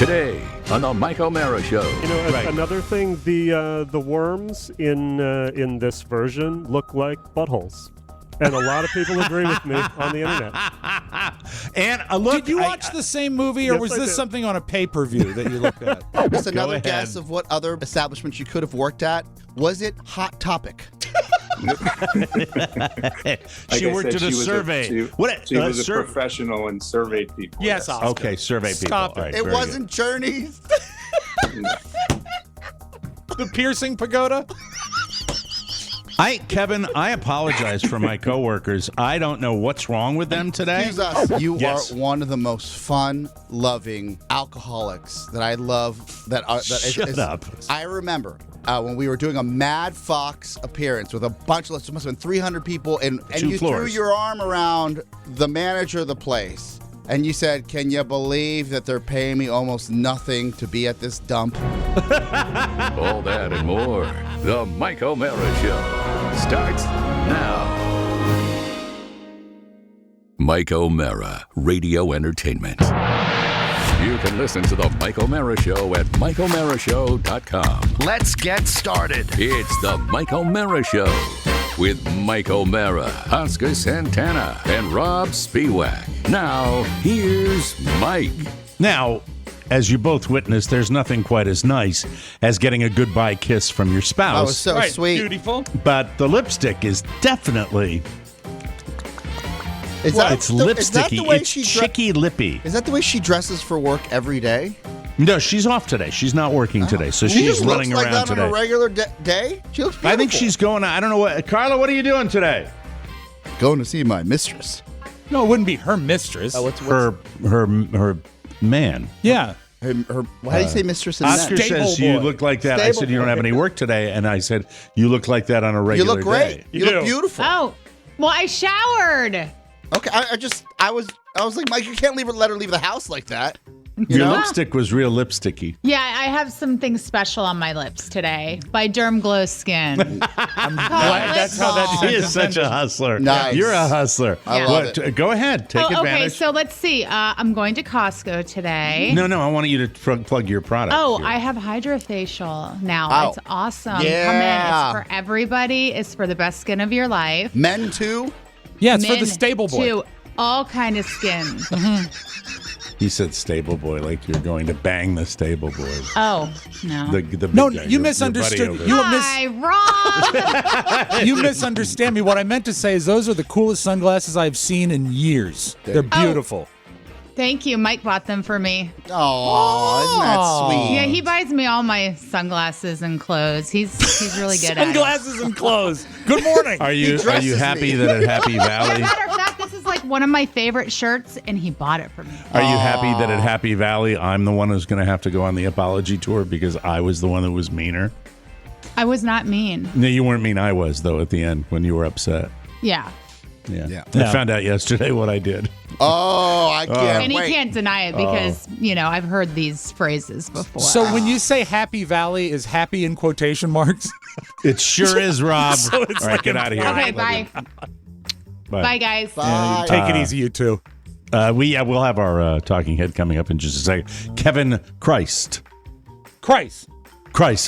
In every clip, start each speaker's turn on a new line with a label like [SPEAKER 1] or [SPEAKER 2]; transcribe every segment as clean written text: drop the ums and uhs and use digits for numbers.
[SPEAKER 1] Today on the Mike O'Mara Show.
[SPEAKER 2] You know, another thing, the worms in this version look like buttholes. And a lot of people agree with me on the internet.
[SPEAKER 3] And look,
[SPEAKER 4] did you watch the same movie, or was this something on a pay-per-view that you looked at?
[SPEAKER 5] Just another guess of what other establishments you could have worked at. Was it Hot Topic?
[SPEAKER 3] She worked at a survey.
[SPEAKER 6] She was a professional and surveyed people.
[SPEAKER 4] Yes, Oscar.
[SPEAKER 3] Okay, survey people.
[SPEAKER 4] Stop it.
[SPEAKER 3] All right,
[SPEAKER 5] It
[SPEAKER 3] very
[SPEAKER 5] wasn't Journeys.
[SPEAKER 4] The piercing pagoda?
[SPEAKER 3] Kevin, I apologize for my coworkers. I don't know what's wrong with them today.
[SPEAKER 5] Excuse us. You
[SPEAKER 3] Yes.
[SPEAKER 5] are one of the most fun-loving alcoholics that I love.
[SPEAKER 3] Shut up.
[SPEAKER 5] I remember when we were doing a Mad Fox appearance with a bunch of, it must have been 300 people, and you threw your arm around the manager of the place. And you said, "Can you believe that they're paying me almost nothing to be at this dump?"
[SPEAKER 1] All that and more. The Mike O'Mara Show starts now. Mike O'Mara, Radio Entertainment. You can listen to the Mike O'Mara Show at MikeO'MaraShow.com. Let's get started. It's the Mike O'Mara Show with Mike O'Mara, Oscar Santana, and Robb Spiewak. Now, here's Mike.
[SPEAKER 3] Now, as you both witnessed, there's nothing quite as nice as getting a goodbye kiss from your spouse.
[SPEAKER 5] That was so sweet.
[SPEAKER 4] Beautiful.
[SPEAKER 3] But the lipstick is definitely...
[SPEAKER 5] It's
[SPEAKER 3] lipsticky. It's chicky lippy.
[SPEAKER 5] Is that the way she dresses for work every day?
[SPEAKER 3] No, she's off today. She's not working today, so
[SPEAKER 5] She
[SPEAKER 3] she's
[SPEAKER 5] just
[SPEAKER 3] running
[SPEAKER 5] looks like
[SPEAKER 3] around
[SPEAKER 5] that
[SPEAKER 3] today.
[SPEAKER 5] on a regular day? She looks beautiful.
[SPEAKER 3] I think she's going. I don't know what. Carla, what are you doing today?
[SPEAKER 5] going to see my mistress.
[SPEAKER 4] No, it wouldn't be her mistress.
[SPEAKER 3] Her man.
[SPEAKER 4] Yeah.
[SPEAKER 5] How do you say mistress in
[SPEAKER 3] Oscar
[SPEAKER 5] that?
[SPEAKER 3] says you look like that. I said you don't have any work today, and I said you look like that on a regular
[SPEAKER 5] You look great.
[SPEAKER 3] day.
[SPEAKER 5] You look beautiful.
[SPEAKER 7] Oh, well, I showered.
[SPEAKER 5] Okay, I was like, Mike, you can't let her leave the house like that.
[SPEAKER 3] Your lipstick was real lipsticky.
[SPEAKER 7] Yeah, I have something special on my lips today by Derm Glow Skin.
[SPEAKER 4] I'm glad that's how that
[SPEAKER 3] She is such a hustler.
[SPEAKER 5] Nice.
[SPEAKER 3] You're a hustler.
[SPEAKER 5] I love it.
[SPEAKER 3] Go ahead. Take
[SPEAKER 7] Okay,
[SPEAKER 3] advantage.
[SPEAKER 7] so let's see. I'm going to Costco today.
[SPEAKER 3] No, I want you to plug your product.
[SPEAKER 7] Oh,
[SPEAKER 3] here.
[SPEAKER 7] I have Hydrofacial now.
[SPEAKER 5] Oh.
[SPEAKER 7] It's awesome.
[SPEAKER 5] Yeah.
[SPEAKER 7] Come in. It's for everybody. It's for the best skin of your life.
[SPEAKER 5] Men too?
[SPEAKER 4] Yeah, it's for
[SPEAKER 7] Men
[SPEAKER 4] the stable boy.
[SPEAKER 7] too. All kind of skin.
[SPEAKER 3] He said stable boy like you're going to bang the stable boy.
[SPEAKER 7] Oh, no.
[SPEAKER 3] The big
[SPEAKER 4] No,
[SPEAKER 3] guy,
[SPEAKER 4] you
[SPEAKER 3] your
[SPEAKER 4] misunderstood.
[SPEAKER 3] buddy over
[SPEAKER 4] You
[SPEAKER 3] there.
[SPEAKER 7] Hi, Rob.
[SPEAKER 4] You misunderstand me. What I meant to say is those are the coolest sunglasses I've seen in years. They're beautiful.
[SPEAKER 7] Thank you. Mike bought them for me.
[SPEAKER 5] Oh, isn't that sweet?
[SPEAKER 7] Yeah, he buys me all my sunglasses and clothes. He's really good at it.
[SPEAKER 4] Sunglasses and clothes. Good morning.
[SPEAKER 3] Are you
[SPEAKER 5] dresses
[SPEAKER 3] happy
[SPEAKER 5] me.
[SPEAKER 3] that at Happy Valley?
[SPEAKER 7] Matter of fact, this is like one of my favorite shirts, and he bought it for me.
[SPEAKER 3] Are you happy that at Happy Valley I'm the one who's going to have to go on the apology tour because I was the one that was meaner?
[SPEAKER 7] I was not mean.
[SPEAKER 3] No, you weren't mean. I was though at the end when you were upset.
[SPEAKER 7] Yeah.
[SPEAKER 3] Yeah. I found out yesterday what I did.
[SPEAKER 5] Oh, I can't
[SPEAKER 7] And he
[SPEAKER 5] wait.
[SPEAKER 7] can't deny it because, I've heard these phrases before.
[SPEAKER 4] So when you say Happy Valley, is happy in quotation marks?
[SPEAKER 3] It sure is, Rob.
[SPEAKER 4] So it's
[SPEAKER 3] All right,
[SPEAKER 4] like
[SPEAKER 3] get out of here.
[SPEAKER 7] Okay, bye. Bye, guys.
[SPEAKER 5] Bye.
[SPEAKER 4] Take it easy, you two.
[SPEAKER 3] We'll have our talking head coming up in just a second. Kevin Christ,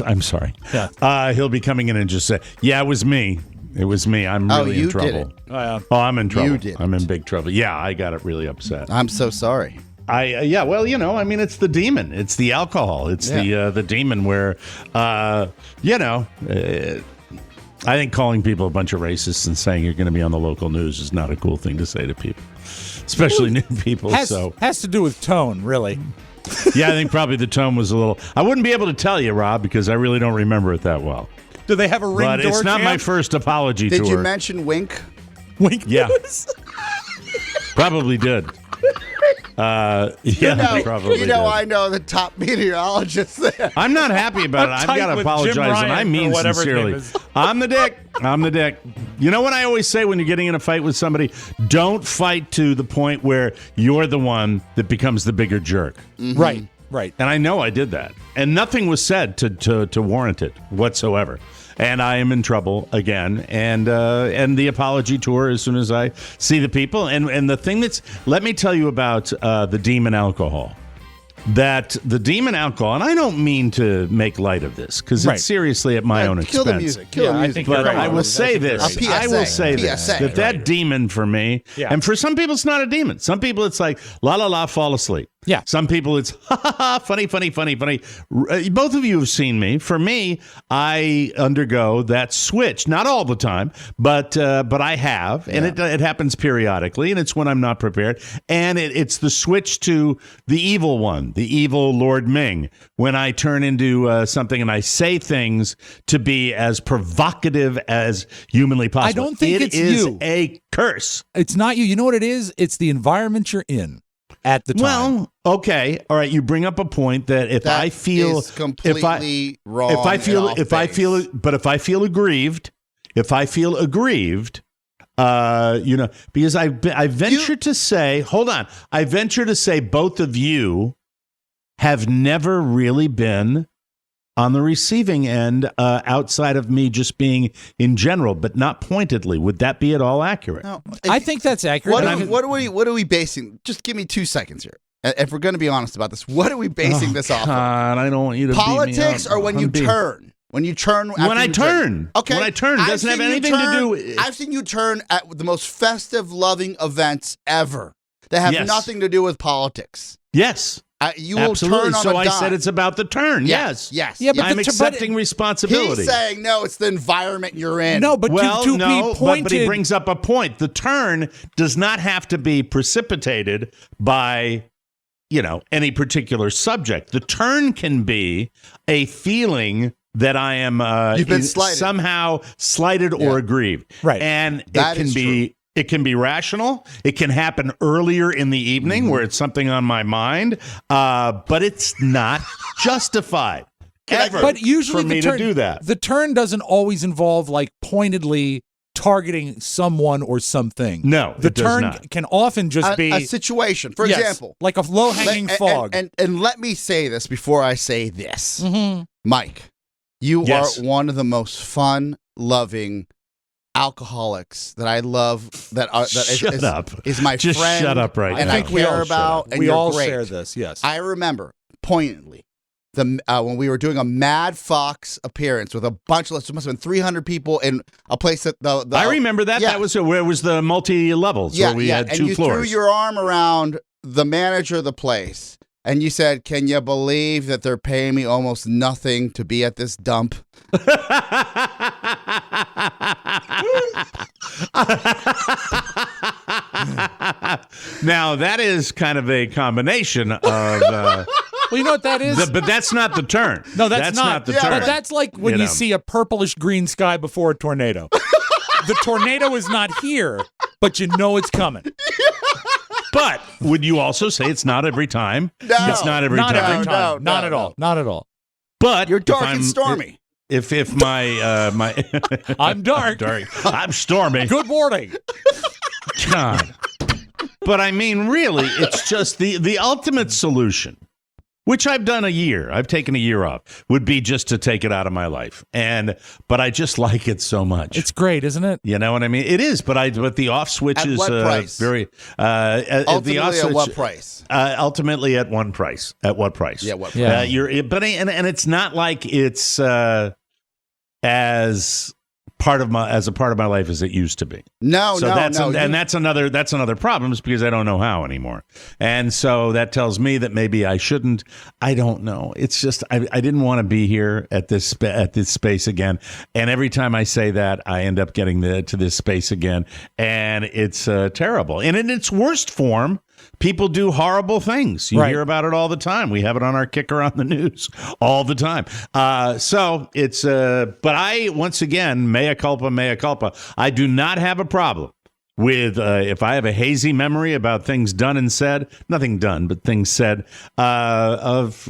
[SPEAKER 3] I'm sorry.
[SPEAKER 4] Yeah.
[SPEAKER 3] He'll be coming in and just say, "Yeah, it was me. It was me. I'm really
[SPEAKER 5] you
[SPEAKER 3] in trouble."
[SPEAKER 5] did it.
[SPEAKER 3] Oh, I'm in trouble.
[SPEAKER 5] You did
[SPEAKER 3] I'm
[SPEAKER 5] it.
[SPEAKER 3] in big trouble. Yeah, I got it really upset.
[SPEAKER 5] I'm so sorry.
[SPEAKER 3] It's the demon. It's the alcohol. It's the demon where, I think calling people a bunch of racists and saying you're going to be on the local news is not a cool thing to say to people, especially new people.
[SPEAKER 4] Has to do with tone, really.
[SPEAKER 3] Yeah, I think probably the tone was a little. I wouldn't be able to tell you, Rob, because I really don't remember it that well.
[SPEAKER 4] Do they have a ring
[SPEAKER 3] But
[SPEAKER 4] door
[SPEAKER 3] it's not my
[SPEAKER 4] chant?
[SPEAKER 3] first apology
[SPEAKER 5] Did
[SPEAKER 3] tour.
[SPEAKER 5] you mention Wink?
[SPEAKER 4] Wink
[SPEAKER 3] Yeah.
[SPEAKER 4] news?
[SPEAKER 3] Probably did. Probably did.
[SPEAKER 5] I know the top meteorologist there.
[SPEAKER 3] I'm not happy about it. I've
[SPEAKER 4] tight
[SPEAKER 3] got to
[SPEAKER 4] with
[SPEAKER 3] apologize,
[SPEAKER 4] Jim
[SPEAKER 3] and
[SPEAKER 4] Ryan
[SPEAKER 3] I mean
[SPEAKER 4] or whatever his
[SPEAKER 3] sincerely.
[SPEAKER 4] name is.
[SPEAKER 3] I'm the dick. You know what I always say when you're getting in a fight with somebody? Don't fight to the point where you're the one that becomes the bigger jerk.
[SPEAKER 4] Right.
[SPEAKER 3] And I know I did that. And nothing was said to warrant it whatsoever. And I am in trouble again. And the apology tour as soon as I see the people. And the thing let me tell you about the demon alcohol. that the demon alcohol, and I don't mean to make light of this because it's seriously at my own
[SPEAKER 5] kill
[SPEAKER 3] expense.
[SPEAKER 5] The music. Kill the music.
[SPEAKER 4] I think
[SPEAKER 3] But
[SPEAKER 4] right.
[SPEAKER 3] I will say this. I will say
[SPEAKER 5] PSA.
[SPEAKER 3] this. That demon for me, and for some people it's not a demon. Some people it's like, la la la, fall asleep.
[SPEAKER 4] Yeah.
[SPEAKER 3] Some people it's ha ha ha, funny, funny, funny, funny. Both of you have seen me. For me, I undergo that switch. Not all the time, but I have, and it happens periodically, and it's when I'm not prepared. And it's the switch to the evil one, the evil Lord Ming, when I turn into something and I say things to be as provocative as humanly possible.
[SPEAKER 4] I don't think it's you.
[SPEAKER 3] It is a curse.
[SPEAKER 4] It's not you. You know what it is? It's the environment you're in at the time.
[SPEAKER 3] Well, okay, all right. You bring up a point that if
[SPEAKER 5] That
[SPEAKER 3] I feel
[SPEAKER 5] is completely wrong.
[SPEAKER 3] if I feel aggrieved, because I venture to say, hold on, I venture to say both of you have never really been on the receiving end outside of me just being in general, but not pointedly. Would that be at all accurate?
[SPEAKER 5] No,
[SPEAKER 4] I think that's accurate.
[SPEAKER 5] What are we basing? Just give me 2 seconds here. If we're going to be honest about this, what are we basing this off of?
[SPEAKER 3] I don't want you to
[SPEAKER 5] Politics, or when you turn? When you turn,
[SPEAKER 3] when I turn,
[SPEAKER 5] okay.
[SPEAKER 3] When I turn, it doesn't have anything to do with.
[SPEAKER 5] I've seen you turn at the most festive, loving events ever that have nothing to do with politics.
[SPEAKER 3] Yes.
[SPEAKER 5] You will
[SPEAKER 3] Absolutely.
[SPEAKER 5] turn on
[SPEAKER 3] so
[SPEAKER 5] a
[SPEAKER 3] I
[SPEAKER 5] dime.
[SPEAKER 3] said it's about the turn. Yes.
[SPEAKER 5] Yeah,
[SPEAKER 4] but
[SPEAKER 3] I'm accepting responsibility.
[SPEAKER 5] He's saying no, it's the environment you're in.
[SPEAKER 4] No, but to be pointed.
[SPEAKER 3] But he brings up a point. The turn does not have to be precipitated by, any particular subject. The turn can be a feeling that I am
[SPEAKER 5] You've been slighted.
[SPEAKER 3] somehow slighted or aggrieved.
[SPEAKER 4] Right.
[SPEAKER 3] And
[SPEAKER 5] That
[SPEAKER 3] it can
[SPEAKER 5] is
[SPEAKER 3] be
[SPEAKER 5] true.
[SPEAKER 3] It can be rational. It can happen earlier in the evening where it's something on my mind, but it's not justified.
[SPEAKER 4] But usually
[SPEAKER 3] for me to do that.
[SPEAKER 4] The turn doesn't always involve pointedly targeting someone or something.
[SPEAKER 3] No,
[SPEAKER 4] the
[SPEAKER 3] it does
[SPEAKER 4] turn
[SPEAKER 3] not.
[SPEAKER 4] can often just be
[SPEAKER 5] a situation. For example,
[SPEAKER 4] like a low-hanging fog.
[SPEAKER 5] And let me say this before I say this,
[SPEAKER 4] Mm-hmm.
[SPEAKER 5] Mike. You
[SPEAKER 3] Yes.
[SPEAKER 5] are one of the most fun, loving alcoholics that I love.
[SPEAKER 3] Shut up.
[SPEAKER 5] Is my
[SPEAKER 3] Just
[SPEAKER 5] friend.
[SPEAKER 3] shut up right
[SPEAKER 5] and
[SPEAKER 3] now.
[SPEAKER 5] I care about. And
[SPEAKER 4] we
[SPEAKER 5] you're
[SPEAKER 4] all
[SPEAKER 5] great.
[SPEAKER 4] share this. Yes.
[SPEAKER 5] I remember poignantly when we were doing a Mad Fox appearance with a bunch of, it must have been 300 people in a place that
[SPEAKER 3] I remember that.
[SPEAKER 5] Yeah.
[SPEAKER 3] That was where it was the multi-levels where we had
[SPEAKER 5] and
[SPEAKER 3] 2
[SPEAKER 5] you
[SPEAKER 3] floors.
[SPEAKER 5] threw your arm around the manager of the place, and you said, "Can you believe that they're paying me almost nothing to be at this dump?"
[SPEAKER 3] Now, that is kind of a combination of...
[SPEAKER 4] well, you know what that is?
[SPEAKER 3] but that's not the turn.
[SPEAKER 4] No, that's not
[SPEAKER 3] the
[SPEAKER 5] Yeah,
[SPEAKER 3] turn.
[SPEAKER 4] But that's like when you see a purplish green sky before a tornado. The tornado is not here, but you know it's coming.
[SPEAKER 3] But would you also say it's not every time?
[SPEAKER 5] No.
[SPEAKER 3] It's not every
[SPEAKER 4] Not
[SPEAKER 3] time.
[SPEAKER 4] every time.
[SPEAKER 5] No,
[SPEAKER 4] Not
[SPEAKER 5] no,
[SPEAKER 4] at
[SPEAKER 5] no.
[SPEAKER 4] all. Not at all.
[SPEAKER 3] But
[SPEAKER 5] You're
[SPEAKER 3] if
[SPEAKER 5] dark
[SPEAKER 3] I'm-
[SPEAKER 5] and stormy.
[SPEAKER 3] If my my
[SPEAKER 4] I'm dark.
[SPEAKER 3] I'm stormy.
[SPEAKER 4] Good morning.
[SPEAKER 3] God. But I mean, really, it's just the ultimate solution, which I've done a year. I've taken a year off, would be just to take it out of my life. But I just like it so much.
[SPEAKER 4] It's great, isn't it?
[SPEAKER 3] You know what I mean? It is, but the off switch
[SPEAKER 5] At
[SPEAKER 3] is
[SPEAKER 5] what price?
[SPEAKER 3] very.
[SPEAKER 5] Ultimately,
[SPEAKER 3] the off
[SPEAKER 5] at
[SPEAKER 3] switch,
[SPEAKER 5] what price?
[SPEAKER 3] Ultimately, at one price. At what price?
[SPEAKER 5] Yeah, what price?
[SPEAKER 4] Yeah.
[SPEAKER 3] And it's not like it's as part of my life as it used to be.
[SPEAKER 5] No,
[SPEAKER 3] So
[SPEAKER 5] no,
[SPEAKER 3] that's
[SPEAKER 5] no.
[SPEAKER 3] that's another problem, is because I don't know how anymore. And so that tells me that maybe I shouldn't. I don't know. It's just I didn't want to be here at this space again. And every time I say that, I end up getting to this space again, and it's terrible. And in its worst form, people do horrible things. You
[SPEAKER 4] Right.
[SPEAKER 3] hear about it all the time. We have it on our kicker on the news all the time. So it's, but I, once again, mea culpa. I do not have a problem with, if I have a hazy memory about things done and said, nothing done, but things said, of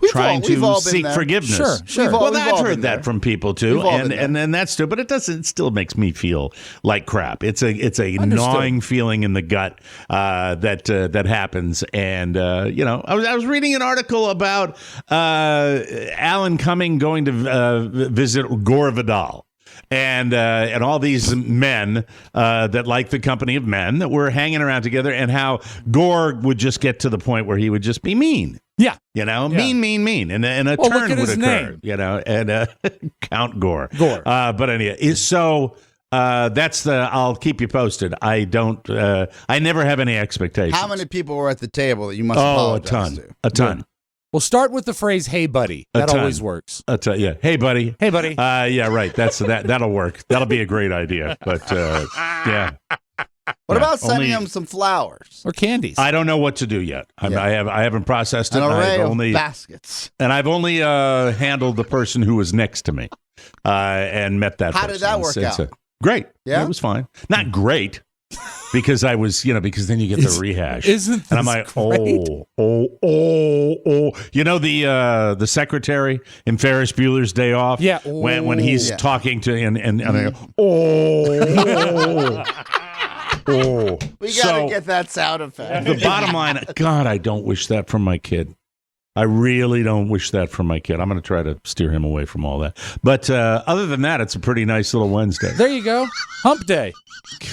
[SPEAKER 3] trying
[SPEAKER 5] we've all
[SPEAKER 3] to
[SPEAKER 5] been
[SPEAKER 3] seek
[SPEAKER 5] there.
[SPEAKER 3] forgiveness.
[SPEAKER 4] Sure.
[SPEAKER 5] We've all
[SPEAKER 3] Well, I've
[SPEAKER 5] been
[SPEAKER 3] heard that
[SPEAKER 5] there.
[SPEAKER 3] from people too,
[SPEAKER 5] We've all been there.
[SPEAKER 3] and then that's true. But it still makes me feel like crap. It's a gnawing feeling in the gut that happens. And I was reading an article about Alan Cumming going to visit Gore Vidal. and all these men that like the company of men that were hanging around together, and how Gore would just get to the point where he would just be mean.
[SPEAKER 4] Yeah.
[SPEAKER 3] Mean. And a turn would occur,
[SPEAKER 4] name.
[SPEAKER 3] And Count Gore.
[SPEAKER 4] But
[SPEAKER 3] anyway, so that's I'll keep you posted. I never have any expectations.
[SPEAKER 5] How many people were at the table that you must apologize to?
[SPEAKER 3] A ton.
[SPEAKER 4] We'll start with the phrase, "Hey, buddy." That always works.
[SPEAKER 3] Yeah. Hey, buddy.
[SPEAKER 4] Hey, buddy.
[SPEAKER 3] Yeah, right. That'll work. That'll be a great idea. But, yeah.
[SPEAKER 5] What about sending them some flowers
[SPEAKER 4] or candies?
[SPEAKER 3] I don't know what to do yet. I haven't processed it.
[SPEAKER 5] An array of baskets.
[SPEAKER 3] And I've only handled the person who was next to me and met that person.
[SPEAKER 5] How did that work out?
[SPEAKER 3] Great.
[SPEAKER 5] Yeah?
[SPEAKER 3] It was fine. Not great. Because I was, because then you get the rehash.
[SPEAKER 4] Isn't this
[SPEAKER 3] and I'm like,
[SPEAKER 4] great?
[SPEAKER 3] The secretary in Ferris Bueller's Day Off?
[SPEAKER 4] Yeah.
[SPEAKER 3] When he's talking to, and I go,
[SPEAKER 5] We got to get that sound effect.
[SPEAKER 3] The bottom line, God, I don't wish that from my kid. I really don't wish that from my kid. I'm going to try to steer him away from all that. But other than that, it's a pretty nice little Wednesday.
[SPEAKER 4] There you go. Hump day.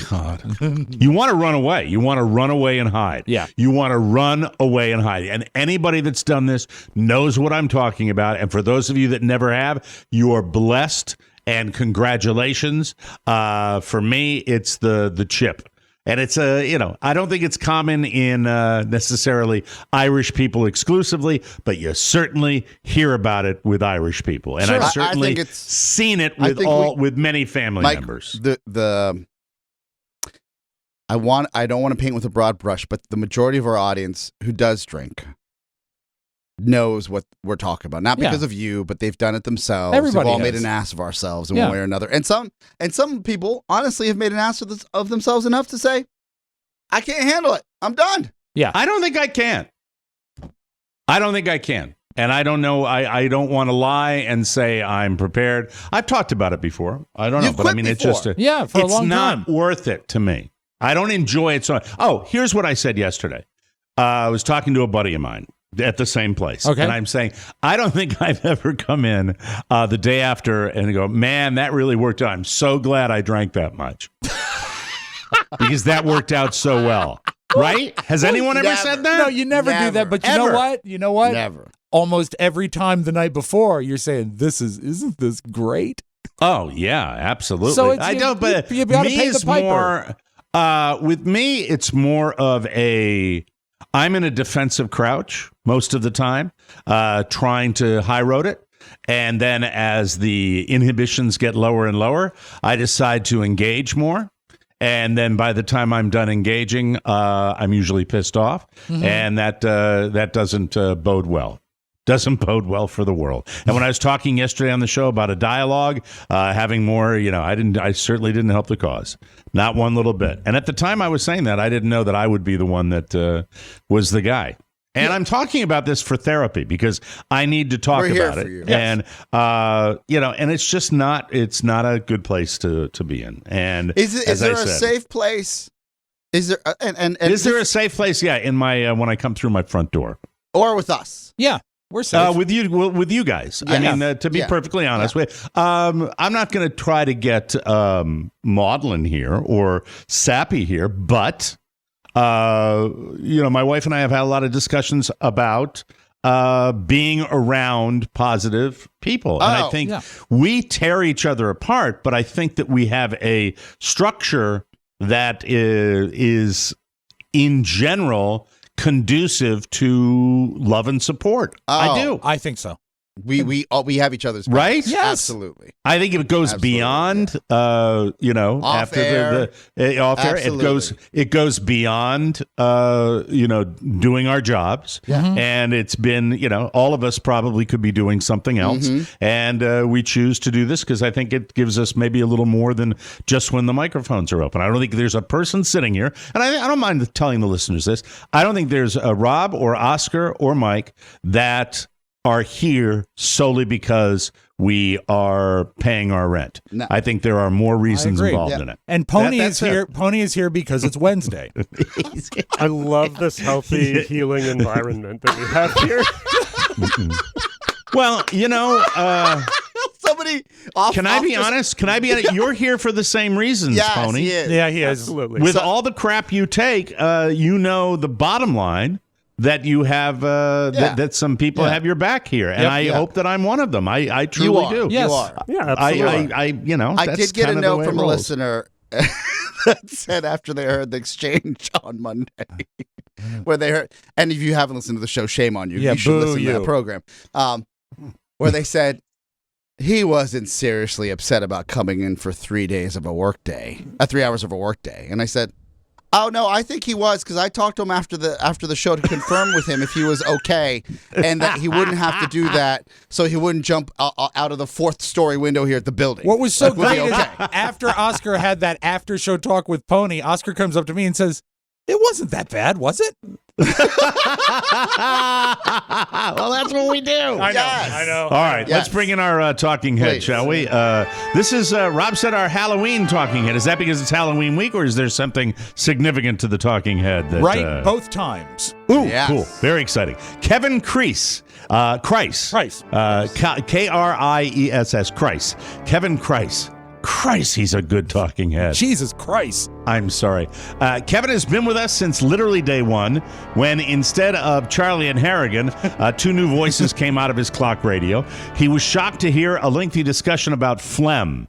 [SPEAKER 3] God. You want to run away. You want to run away and hide.
[SPEAKER 4] Yeah.
[SPEAKER 3] You want to run away and hide. And anybody that's done this knows what I'm talking about. And for those of you that never have, you are blessed and congratulations. For me, it's the chip. And it's I don't think it's common in necessarily Irish people exclusively, but you certainly hear about it with Irish people, and
[SPEAKER 5] Sure.
[SPEAKER 3] I've certainly
[SPEAKER 5] I think
[SPEAKER 3] seen it with many family members.
[SPEAKER 5] I don't want to paint with a broad brush, but the majority of our audience who does drink knows what we're talking about. Not because of you, but they've done it themselves.
[SPEAKER 4] Everybody
[SPEAKER 5] We've all
[SPEAKER 4] has.
[SPEAKER 5] made an ass of ourselves in one way or another. And some people honestly have made an ass of themselves enough to say, I can't handle it. I'm done.
[SPEAKER 4] Yeah.
[SPEAKER 3] I don't think I can. And I don't know. I don't want to lie and say I'm prepared. I've talked about it before. I don't know. But I mean, it's just
[SPEAKER 4] for a long time.
[SPEAKER 3] It's not worth it to me. I don't enjoy it. So, here's what I said yesterday. I was talking to a buddy of mine at the same place.
[SPEAKER 4] Okay.
[SPEAKER 3] And I'm saying, I don't think I've ever come in the day after and go, man, that really worked out. I'm so glad I drank that much. Because that worked out so well. Right? Has anyone ever said that?
[SPEAKER 4] No, you never do that. But you know what?
[SPEAKER 5] Never.
[SPEAKER 4] Almost every time the night before, you're saying, isn't this great?
[SPEAKER 3] Oh, yeah, absolutely.
[SPEAKER 4] So
[SPEAKER 3] I don't, but
[SPEAKER 4] you gotta
[SPEAKER 3] me
[SPEAKER 4] pay the
[SPEAKER 3] is
[SPEAKER 4] piper.
[SPEAKER 3] more, with me, it's more of I'm in a defensive crouch most of the time, trying to high road it. And then as the inhibitions get lower and lower, I decide to engage more. And then by the time I'm done engaging, I'm usually pissed off. Mm-hmm. And that doesn't bode well. Doesn't bode well for the world. And when I was talking yesterday on the show about a dialogue, having more, I certainly didn't help the cause. Not one little bit. And at the time I was saying that, I didn't know that I would be the one that was the guy. And I'm talking about this for therapy because I need to talk about it.
[SPEAKER 5] You.
[SPEAKER 3] And, and it's just it's not a good place to be in. And
[SPEAKER 5] is there a safe place? Is there,
[SPEAKER 3] is there a safe place? Yeah. In my, when I come through my front door
[SPEAKER 5] or with us.
[SPEAKER 4] Yeah. We're safe.
[SPEAKER 3] with you guys. Yeah. I mean, to be perfectly honest with, I'm not going to try to get maudlin here or sappy here, but my wife and I have had a lot of discussions about being around positive people. And I think we tear each other apart, but I think that we have a structure that is in general conducive to love and support. I do.
[SPEAKER 4] I think so.
[SPEAKER 5] We have each other's backs.
[SPEAKER 3] Right?
[SPEAKER 4] Yes.
[SPEAKER 5] Absolutely.
[SPEAKER 3] I think it goes beyond,
[SPEAKER 5] off
[SPEAKER 3] after
[SPEAKER 5] air.
[SPEAKER 3] the off air.
[SPEAKER 5] Absolutely.
[SPEAKER 3] It goes beyond, doing our jobs.
[SPEAKER 5] Yeah.
[SPEAKER 3] And it's been, all of us probably could be doing something else.
[SPEAKER 5] Mm-hmm.
[SPEAKER 3] And we choose to do this because I think it gives us maybe a little more than just when the microphones are open. I don't think there's a person sitting here, and I don't mind telling the listeners this. I don't think there's a Rob or Oscar or Mike that are here solely because we are paying our rent.
[SPEAKER 5] No.
[SPEAKER 3] I think there are more reasons involved in it.
[SPEAKER 4] And Pony is here. Pony is here because it's Wednesday.
[SPEAKER 2] I love this healthy, healing environment that we have here.
[SPEAKER 3] Well, Can I be honest? You're here for the same reasons,
[SPEAKER 5] yes,
[SPEAKER 3] Pony.
[SPEAKER 5] He is.
[SPEAKER 4] Yeah, he is.
[SPEAKER 2] Absolutely.
[SPEAKER 3] With all the crap you take, the bottom line that you have that some people have your back here, and I hope that I'm one of them. I truly do.
[SPEAKER 4] Yes.
[SPEAKER 5] You are.
[SPEAKER 2] Yeah, absolutely.
[SPEAKER 3] I
[SPEAKER 5] did get a note from a listener that said after they heard the exchange on Monday, where they heard, and if you haven't listened to the show, shame on you.
[SPEAKER 4] Yeah,
[SPEAKER 5] You should
[SPEAKER 4] boo
[SPEAKER 5] listen to
[SPEAKER 4] you.
[SPEAKER 5] that program. Where they said he wasn't seriously upset about coming in for 3 days of a workday, 3 hours of a workday, and I said, "Oh no, I think he was, because I talked to him after the show to confirm with him if he was okay, and that he wouldn't have to do that, so he wouldn't jump out of the 4th story window here at the building."
[SPEAKER 4] What was so
[SPEAKER 5] Would be
[SPEAKER 4] great is
[SPEAKER 5] okay.
[SPEAKER 4] after Oscar had that after show talk with Pony, Oscar comes up to me and says, "It wasn't that bad, was it?"
[SPEAKER 3] Well, that's what we do.
[SPEAKER 4] I know.
[SPEAKER 3] All right,
[SPEAKER 5] Yes.
[SPEAKER 3] let's bring in our talking head,
[SPEAKER 5] Please.
[SPEAKER 3] shall we? This is, Rob said, our Halloween talking head. Is that because it's Halloween week, or is there something significant to the talking head? That,
[SPEAKER 4] Right, both times.
[SPEAKER 3] Ooh,
[SPEAKER 5] Yes.
[SPEAKER 3] cool. Very exciting. Kevin Kreis. Kreis. Kriess. Kreis. Kevin Kreis. Christ, he's a good talking head.
[SPEAKER 4] Jesus Christ.
[SPEAKER 3] I'm sorry. Kevin has been with us since literally day one, when instead of Charlie and Harrigan, 2 new voices came out of his clock radio. He was shocked to hear a lengthy discussion about phlegm,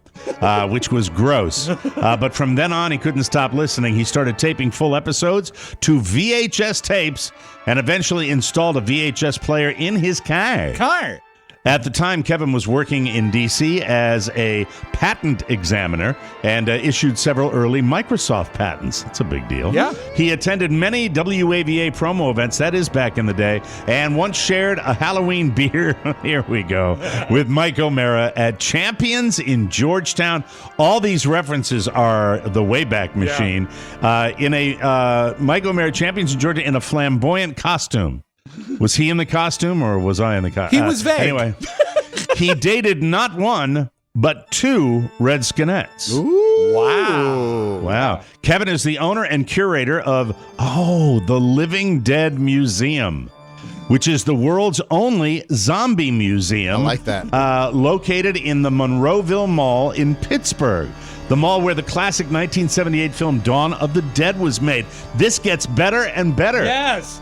[SPEAKER 3] which was gross. But from then on, he couldn't stop listening. He started taping full episodes to VHS tapes and eventually installed a VHS player in his car. At the time, Kevin was working in D.C. as a patent examiner and issued several early Microsoft patents. That's a big deal.
[SPEAKER 4] Yeah.
[SPEAKER 3] He attended many WAVA promo events, that is back in the day, and once shared a Halloween beer, here we go, with Mike O'Mara at Champions in Georgetown. All these references are the Wayback Machine. In a Mike O'Mara Champions in Georgia in a flamboyant costume. Was he in the costume, or was I in the costume?
[SPEAKER 4] He was vague.
[SPEAKER 3] Anyway, he dated not 1, but 2 Redskinettes.
[SPEAKER 5] Ooh.
[SPEAKER 3] Wow. Kevin is the owner and curator of, the Living Dead Museum, which is the world's only zombie museum.
[SPEAKER 5] I like that.
[SPEAKER 3] Located in the Monroeville Mall in Pittsburgh. The mall where the classic 1978 film Dawn of the Dead was made. This gets better and better.
[SPEAKER 4] Yes.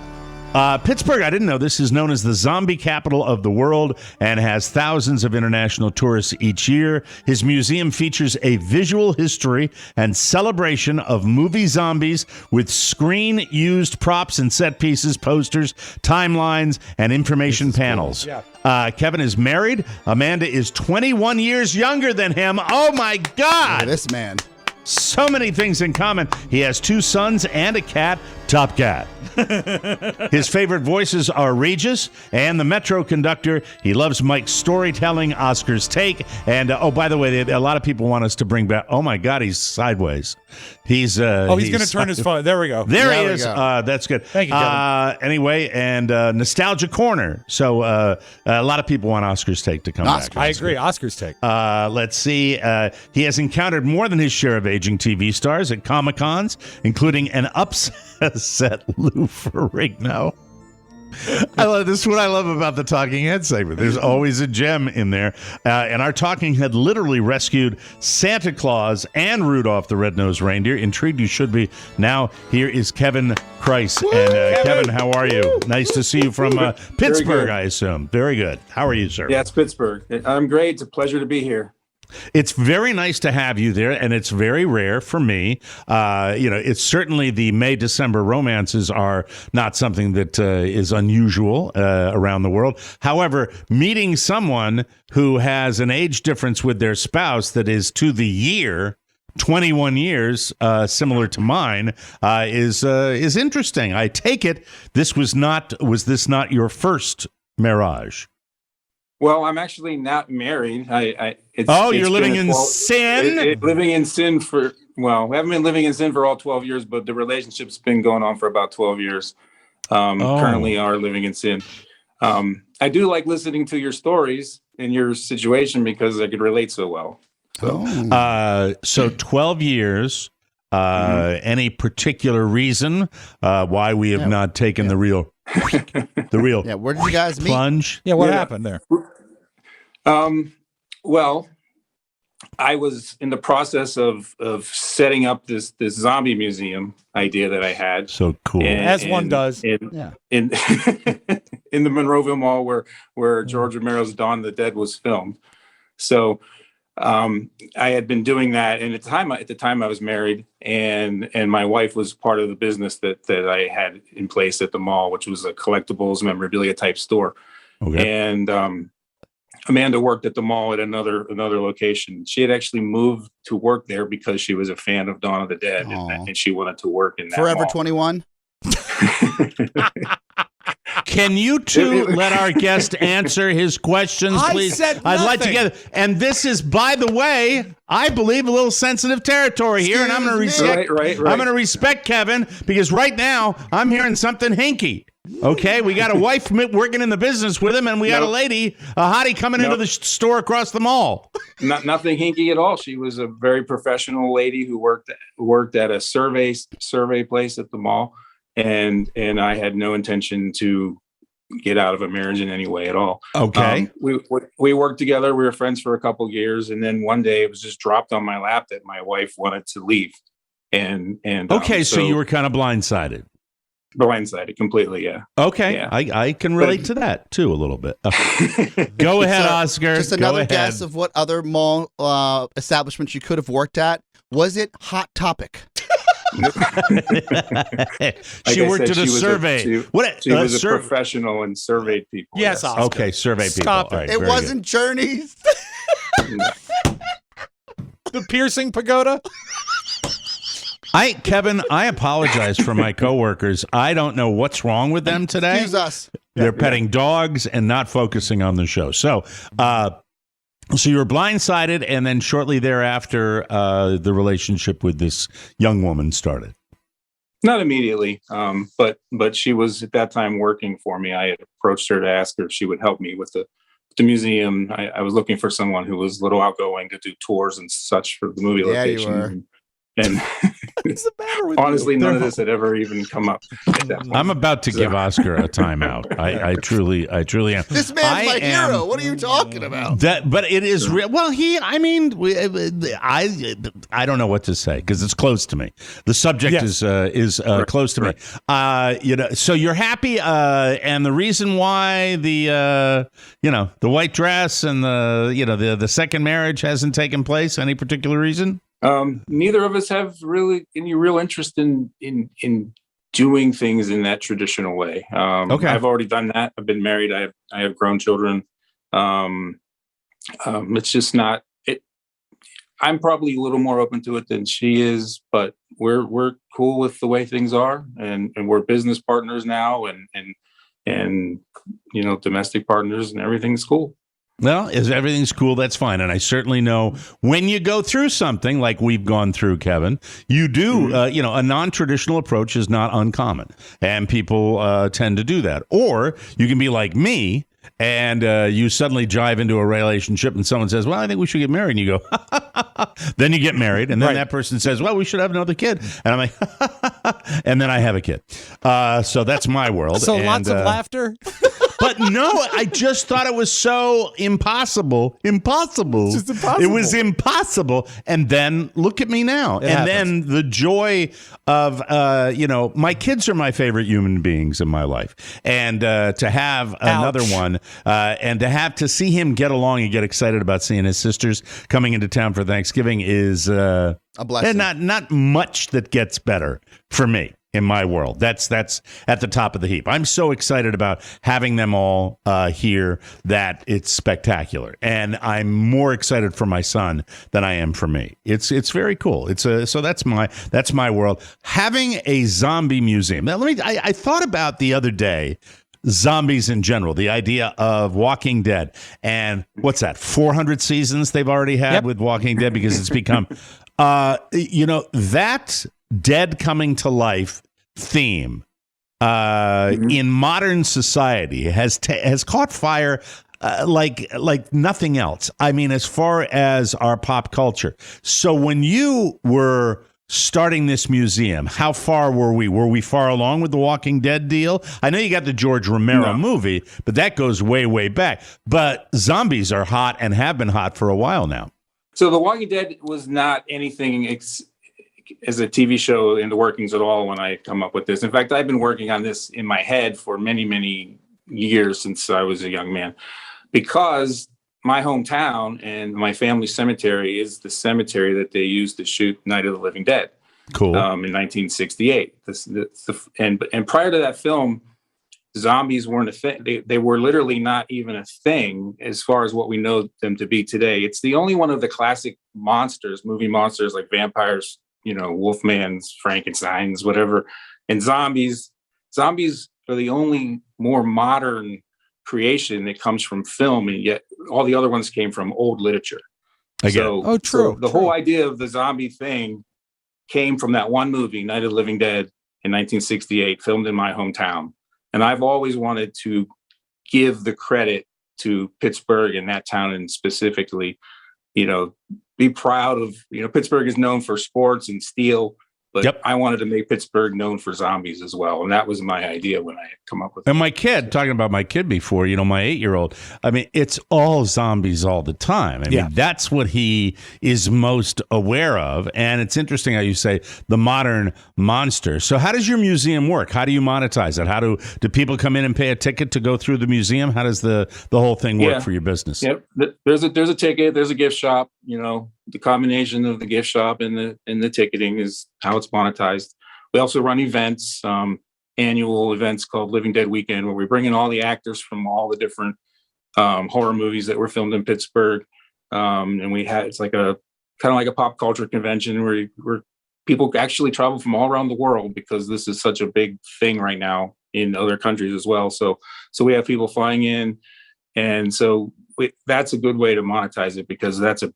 [SPEAKER 3] Pittsburgh, I didn't know this, is known as the zombie capital of the world and has thousands of international tourists each year. His museum features a visual history and celebration of movie zombies with screen-used props and set pieces, posters, timelines, and information panels.
[SPEAKER 4] Cool.
[SPEAKER 3] Kevin is married. Amanda is 21 years younger than him. Oh, my God!
[SPEAKER 5] Look at this man.
[SPEAKER 3] So many things in common. He has 2 sons and a cat, Top Cat. His favorite voices are Regis and the Metro conductor. He loves Mike's storytelling, Oscar's take, and by the way, a lot of people want us to bring back. Oh my God, he's sideways. He's going
[SPEAKER 4] to turn his phone. There we go.
[SPEAKER 3] There he is. That's good.
[SPEAKER 4] Thank you, Kevin.
[SPEAKER 3] Anyway, and Nostalgia Corner. So a lot of people want Oscar's take to come back.
[SPEAKER 4] I agree. Oscar's take.
[SPEAKER 3] Let's see. He has encountered more than his share of aging TV stars at Comic-Cons, including an upset Lou Ferrigno. I love this. Is what I love about the Talking Head segment. There's always a gem in there. And our Talking Head literally rescued Santa Claus and Rudolph the Red-Nosed Reindeer. Intrigued you should be. Now, here is Kevin Kreis. And Kevin, how are you? Nice to see you from Pittsburgh, I assume. Very good. How are you, sir?
[SPEAKER 6] Yeah, it's Pittsburgh. I'm great. It's a pleasure to be here.
[SPEAKER 3] It's very nice to have you there, and it's very rare for me. It's certainly the May-December romances are not something that is unusual around the world. However, meeting someone who has an age difference with their spouse that is to the year, 21 years, similar to mine, is interesting. I take it was this not your first marriage?
[SPEAKER 6] Well, I'm actually not married.
[SPEAKER 3] You're living in sin?
[SPEAKER 6] Living in sin we haven't been living in sin for all 12 years, but the relationship's been going on for about 12 years. Currently are living in sin. I do like listening to your stories and your situation because I could relate so well.
[SPEAKER 3] So 12 years. Any particular reason why we have not taken the real
[SPEAKER 5] where did you guys meet?
[SPEAKER 3] Plunge?
[SPEAKER 4] Yeah, what happened there?
[SPEAKER 6] Well, I was in the process of setting up this zombie museum idea that I had.
[SPEAKER 3] So cool.
[SPEAKER 4] As one does.
[SPEAKER 6] In in the Monroeville Mall where George Romero's Dawn of the Dead was filmed. So I had been doing that, and at the time I was married, and my wife was part of the business that I had in place at the mall, which was a collectibles memorabilia type store.
[SPEAKER 3] Okay.
[SPEAKER 6] And Amanda worked at the mall at another location. She had actually moved to work there because she was a fan of Dawn of the Dead, and she wanted to work in that
[SPEAKER 5] Forever
[SPEAKER 6] mall.
[SPEAKER 5] 21.
[SPEAKER 3] Can you two let our guest answer his questions, please?
[SPEAKER 4] I said
[SPEAKER 3] I'd like to
[SPEAKER 4] nothing.
[SPEAKER 3] get. And this is, by the way, I believe a little sensitive territory here, and I'm going to respect.
[SPEAKER 6] Right.
[SPEAKER 3] I'm going to respect Kevin because right now I'm hearing something hinky. Okay, we got a wife working in the business with him, and we got a lady, a hottie, coming into the store across the mall.
[SPEAKER 6] Nothing hinky at all. She was a very professional lady who worked at a survey place at the mall, and I had no intention to get out of a marriage in any way at all.
[SPEAKER 3] Okay,
[SPEAKER 6] we worked together. We were friends for a couple of years, and then one day it was just dropped on my lap that my wife wanted to leave. And
[SPEAKER 3] okay, so you were kind of blindsided.
[SPEAKER 6] Blindsided completely, yeah.
[SPEAKER 3] Okay,
[SPEAKER 6] yeah.
[SPEAKER 3] I can relate to that too a little bit. Go ahead, Oscar.
[SPEAKER 5] Just another guess of what other mall establishments you could have worked at. Was it Hot Topic?
[SPEAKER 3] She worked at a survey.
[SPEAKER 6] She was a professional and surveyed people.
[SPEAKER 4] Yes, Oscar.
[SPEAKER 3] Okay, survey people.
[SPEAKER 4] Stop it.
[SPEAKER 3] All right,
[SPEAKER 5] It
[SPEAKER 3] very
[SPEAKER 5] wasn't Journeys.
[SPEAKER 4] The piercing pagoda?
[SPEAKER 3] Kevin, I apologize for my coworkers. I don't know what's wrong with them today.
[SPEAKER 5] Excuse us.
[SPEAKER 3] They're petting dogs and not focusing on the show. So you were blindsided, and then shortly thereafter, the relationship with this young woman started.
[SPEAKER 6] Not immediately, but she was at that time working for me. I had approached her to ask her if she would help me with the museum. I was looking for someone who was a little outgoing to do tours and such for the movie location.
[SPEAKER 5] You were.
[SPEAKER 6] And
[SPEAKER 4] What's the matter with
[SPEAKER 6] honestly,
[SPEAKER 4] you?
[SPEAKER 6] none of this had ever even come up at that point.
[SPEAKER 3] I'm about to give Oscar a timeout. I truly am.
[SPEAKER 5] This man's my hero. What are you talking about?
[SPEAKER 3] But it is real. Well, I don't know what to say because it's close to me. The subject is close to me. So you're happy, and the reason why the white dress and the second marriage hasn't taken place. Any particular reason?
[SPEAKER 6] Neither of us have really any real interest in doing things in that traditional way.
[SPEAKER 3] Okay.
[SPEAKER 6] I've already done that. I've been married. I have grown children. It's just not it. I'm probably a little more open to it than she is, but we're cool with the way things are, and we're business partners now, and domestic partners, and everything's cool.
[SPEAKER 3] Well, if everything's cool, that's fine. And I certainly know when you go through something like we've gone through, Kevin, you do, a non-traditional approach is not uncommon. And people tend to do that. Or you can be like me and you suddenly jive into a relationship and someone says, well, I think we should get married. And you go, then you get married. And then that person says, well, we should have another kid. And I'm like, and then I have a kid. So that's my world.
[SPEAKER 4] So lots of laughter.
[SPEAKER 3] But no, I just thought it was so impossible. Impossible.
[SPEAKER 4] It's just impossible.
[SPEAKER 3] It was impossible. And then look at me now. Then the joy of, my kids are my favorite human beings in my life. And to have another one and to see him get along and get excited about seeing his sisters coming into town for Thanksgiving is a blessing. Not much that gets better for me. In my world, that's at the top of the heap. I'm so excited about having them all here that it's spectacular, and I'm more excited for my son than I am for me. It's very cool. So that's my world. Having a zombie museum. Now, I thought about the other day. Zombies in general, the idea of Walking Dead, and what's that? 400 seasons they've already had with Walking Dead because it's become, that dead coming to life theme in modern society has caught fire like nothing else. I mean, as far as our pop culture. So when you were starting this museum, how far were we? Were we far along with the Walking Dead deal? I know you got the George Romero movie, but that goes way, way back. But zombies are hot and have been hot for a while now.
[SPEAKER 6] So The Walking Dead was not anything as a TV show in the workings at all when I come up with this. In fact, I've been working on this in my head for many, many years since I was a young man, because my hometown and my family cemetery is the cemetery that they used to shoot Night of the Living Dead.
[SPEAKER 3] Cool.
[SPEAKER 6] In 1968. And prior to that film, zombies weren't a thing. They were literally not even a thing as far as what we know them to be today. It's the only one of the classic movie monsters like vampires, Wolfmans, Frankensteins, whatever, and zombies. Zombies are the only more modern creation that comes from film, and yet all the other ones came from old literature.
[SPEAKER 3] True.
[SPEAKER 6] So the whole idea of the zombie thing came from that one movie, Night of the Living Dead, in 1968, filmed in my hometown. And I've always wanted to give the credit to Pittsburgh and that town, and specifically, be proud of, Pittsburgh is known for sports and steel, but I wanted to make Pittsburgh known for zombies as well. And that was my idea when I had come up with it.
[SPEAKER 3] And my kid, talking about my kid before, my 8-year-old, I mean, it's all zombies all the time. I mean, that's what he is most aware of. And it's interesting how you say the modern monster. So how does your museum work? How do you monetize it? How do people come in and pay a ticket to go through the museum? How does the whole thing work for your business?
[SPEAKER 6] Yep. There's a ticket, there's a gift shop, the combination of the gift shop and the ticketing is how it's monetized. We also run events, annual events called Living Dead Weekend, where we bring in all the actors from all the different horror movies that were filmed in Pittsburgh. And it's like kind of like a pop culture convention where people actually travel from all around the world, because this is such a big thing right now in other countries as well. So we have people flying in, and so that's a good way to monetize it, because that's a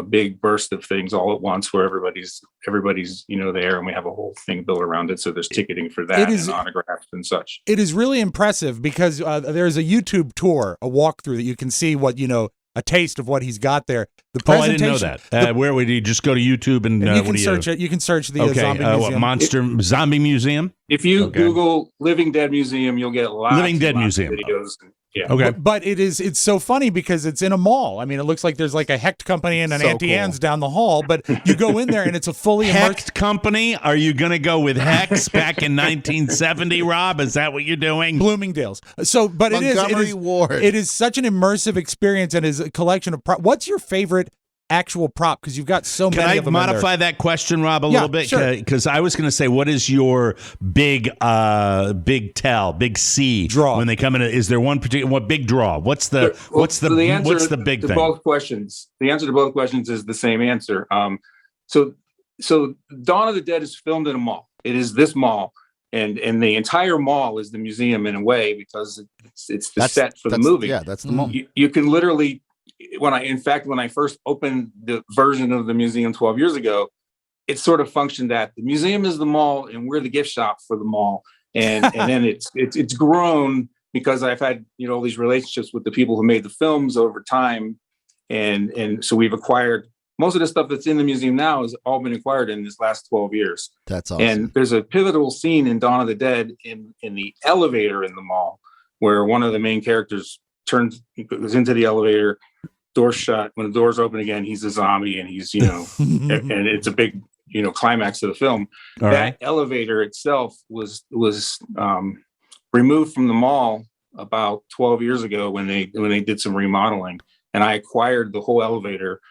[SPEAKER 6] big burst of things all at once where everybody's there, and we have a whole thing built around it. So there's ticketing for that and autographs and such.
[SPEAKER 4] It is really impressive because there's a YouTube tour, a walkthrough that you can see what, a taste of what he's got there. The presentation,
[SPEAKER 3] I didn't know that. Where would you just go to YouTube and
[SPEAKER 4] you can search it? You can search the Zombie Museum.
[SPEAKER 3] Zombie Museum?
[SPEAKER 6] If you Google Living Dead Museum, you'll get lots of videos. Yeah.
[SPEAKER 3] Okay.
[SPEAKER 4] But it's so funny because it's in a mall. I mean, it looks like there's like a Hecht company and an Auntie Anne's down the hall, but you go in there and it's a fully
[SPEAKER 3] Hecht company? Are you going to go with Hecht's back in 1970, Rob? Is that what you're doing?
[SPEAKER 4] Bloomingdale's. So, but
[SPEAKER 5] Montgomery Ward.
[SPEAKER 4] It is such an immersive experience, and is a collection of what's your favorite actual prop, because you've got so many of them.
[SPEAKER 3] Can I modify that question, Rob, a little bit? Because I was going to say, what is your big C
[SPEAKER 6] draw
[SPEAKER 3] when they come in? Is there one particular big draw? What's the big thing?
[SPEAKER 6] Both questions. The answer to both questions is the same answer. So Dawn of the Dead is filmed in a mall. It is this mall, and the entire mall is the museum in a way, because it's the set for the movie.
[SPEAKER 5] Yeah, that's the mall.
[SPEAKER 6] You can literally. When I first opened the version of the museum 12 years ago, it sort of functioned that the museum is the mall and we're the gift shop for the mall. And then it's grown because I've had, all these relationships with the people who made the films over time. And so we've acquired most of the stuff that's in the museum now has all been acquired in this last 12 years.
[SPEAKER 5] That's awesome.
[SPEAKER 6] And there's a pivotal scene in Dawn of the Dead in the elevator in the mall where one of the main characters goes into the elevator, door shut. When the doors open again, he's a zombie, and he's and it's a big climax of the film. Elevator itself was removed from the mall about 12 years ago when they did some remodeling, and I acquired the whole elevator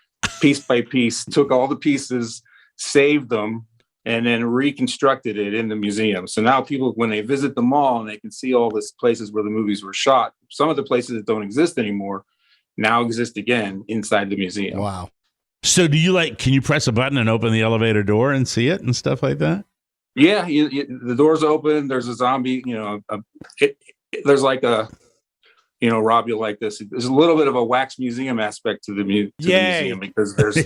[SPEAKER 6] piece by piece, took all the pieces, saved them, and then reconstructed it in the museum. So now people, when they visit the mall and they can see all these places where the movies were shot, some of the places that don't exist anymore now exist again inside the museum.
[SPEAKER 5] Wow.
[SPEAKER 3] So can you press a button and open the elevator door and see it and stuff like that?
[SPEAKER 6] Yeah, the door's open. There's a zombie, there's like a, Rob, you'll like this. There's a little bit of a wax museum aspect to the museum, because there's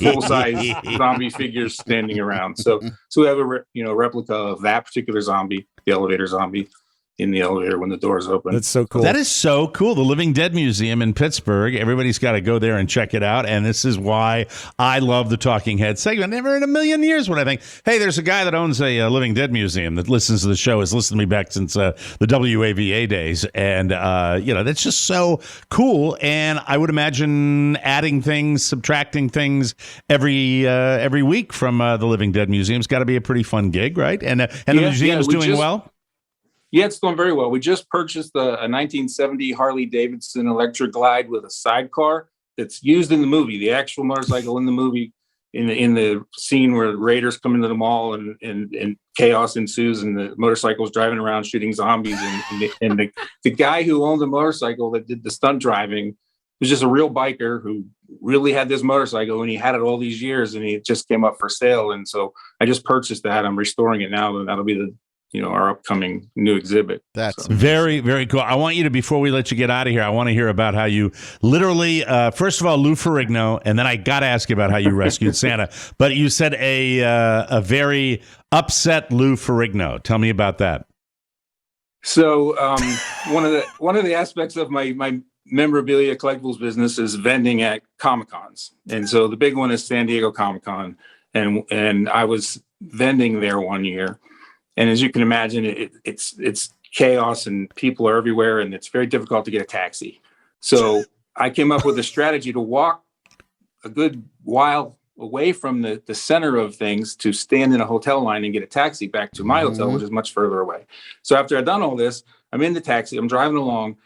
[SPEAKER 6] full-size zombie figures standing around. So we have a replica of that particular zombie, the elevator zombie. in the elevator when the doors open.
[SPEAKER 4] That's so cool.
[SPEAKER 3] That is so cool. The Living Dead Museum in Pittsburgh. Everybody's got to go there and check it out. And this is why I love the Talking Head segment. Never in a million years would I think, hey, there's a guy that owns a Living Dead Museum that listens to the show, has listened to me back since the WAVA days. And, that's just so cool. And I would imagine adding things, subtracting things every week from the Living Dead Museum's got to be a pretty fun gig, right? And the museum's doing well?
[SPEAKER 6] Yeah, it's going very well. We just purchased a 1970 Harley Davidson electric glide with a sidecar that's used in the movie. The actual motorcycle in the movie, in the scene where the raiders come into the mall and chaos ensues, and the motorcycle's driving around shooting zombies. And the guy who owned the motorcycle that did the stunt driving was just a real biker who really had this motorcycle, and he had it all these years, and he just came up for sale. And so I just purchased that. I'm restoring it now, and that'll be our upcoming new exhibit.
[SPEAKER 5] That's
[SPEAKER 3] very, very cool. I want you to, before we let you get out of here, I want to hear about how you literally, first of all, Lou Ferrigno, and then I got to ask you about how you rescued Santa. But you said a very upset Lou Ferrigno. Tell me about that.
[SPEAKER 6] So one of the aspects of my memorabilia collectibles business is vending at Comic-Cons. And so the big one is San Diego Comic-Con. And I was vending there one year. And as you can imagine, it's chaos and people are everywhere, and it's very difficult to get a taxi. So I came up with a strategy to walk a good while away from the center of things to stand in a hotel line and get a taxi back to my hotel, which is much further away. So after I've done all this, I'm in the taxi, I'm driving along,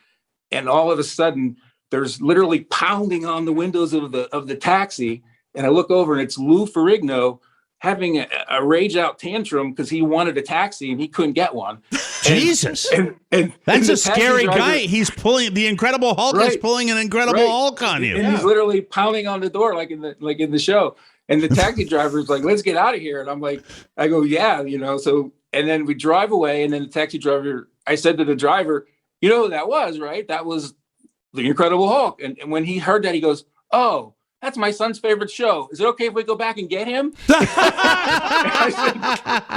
[SPEAKER 6] and all of a sudden there's literally pounding on the windows of the taxi. And I look over and it's Lou Ferrigno having a rage out tantrum because he wanted a taxi and he couldn't get one.
[SPEAKER 3] Jesus.
[SPEAKER 6] And
[SPEAKER 3] that's a scary guy. He's pulling the Incredible Hulk is pulling an Incredible Hulk on you.
[SPEAKER 6] And he's literally pounding on the door like in the show. And the taxi driver is like, let's get out of here. And I'm like, I go, yeah, so, and then we drive away. And then the taxi driver, I said to the driver, you know who that was, right? That was the Incredible Hulk. And when he heard that, he goes, oh, that's my son's favorite show. Is it okay if we go back and get him?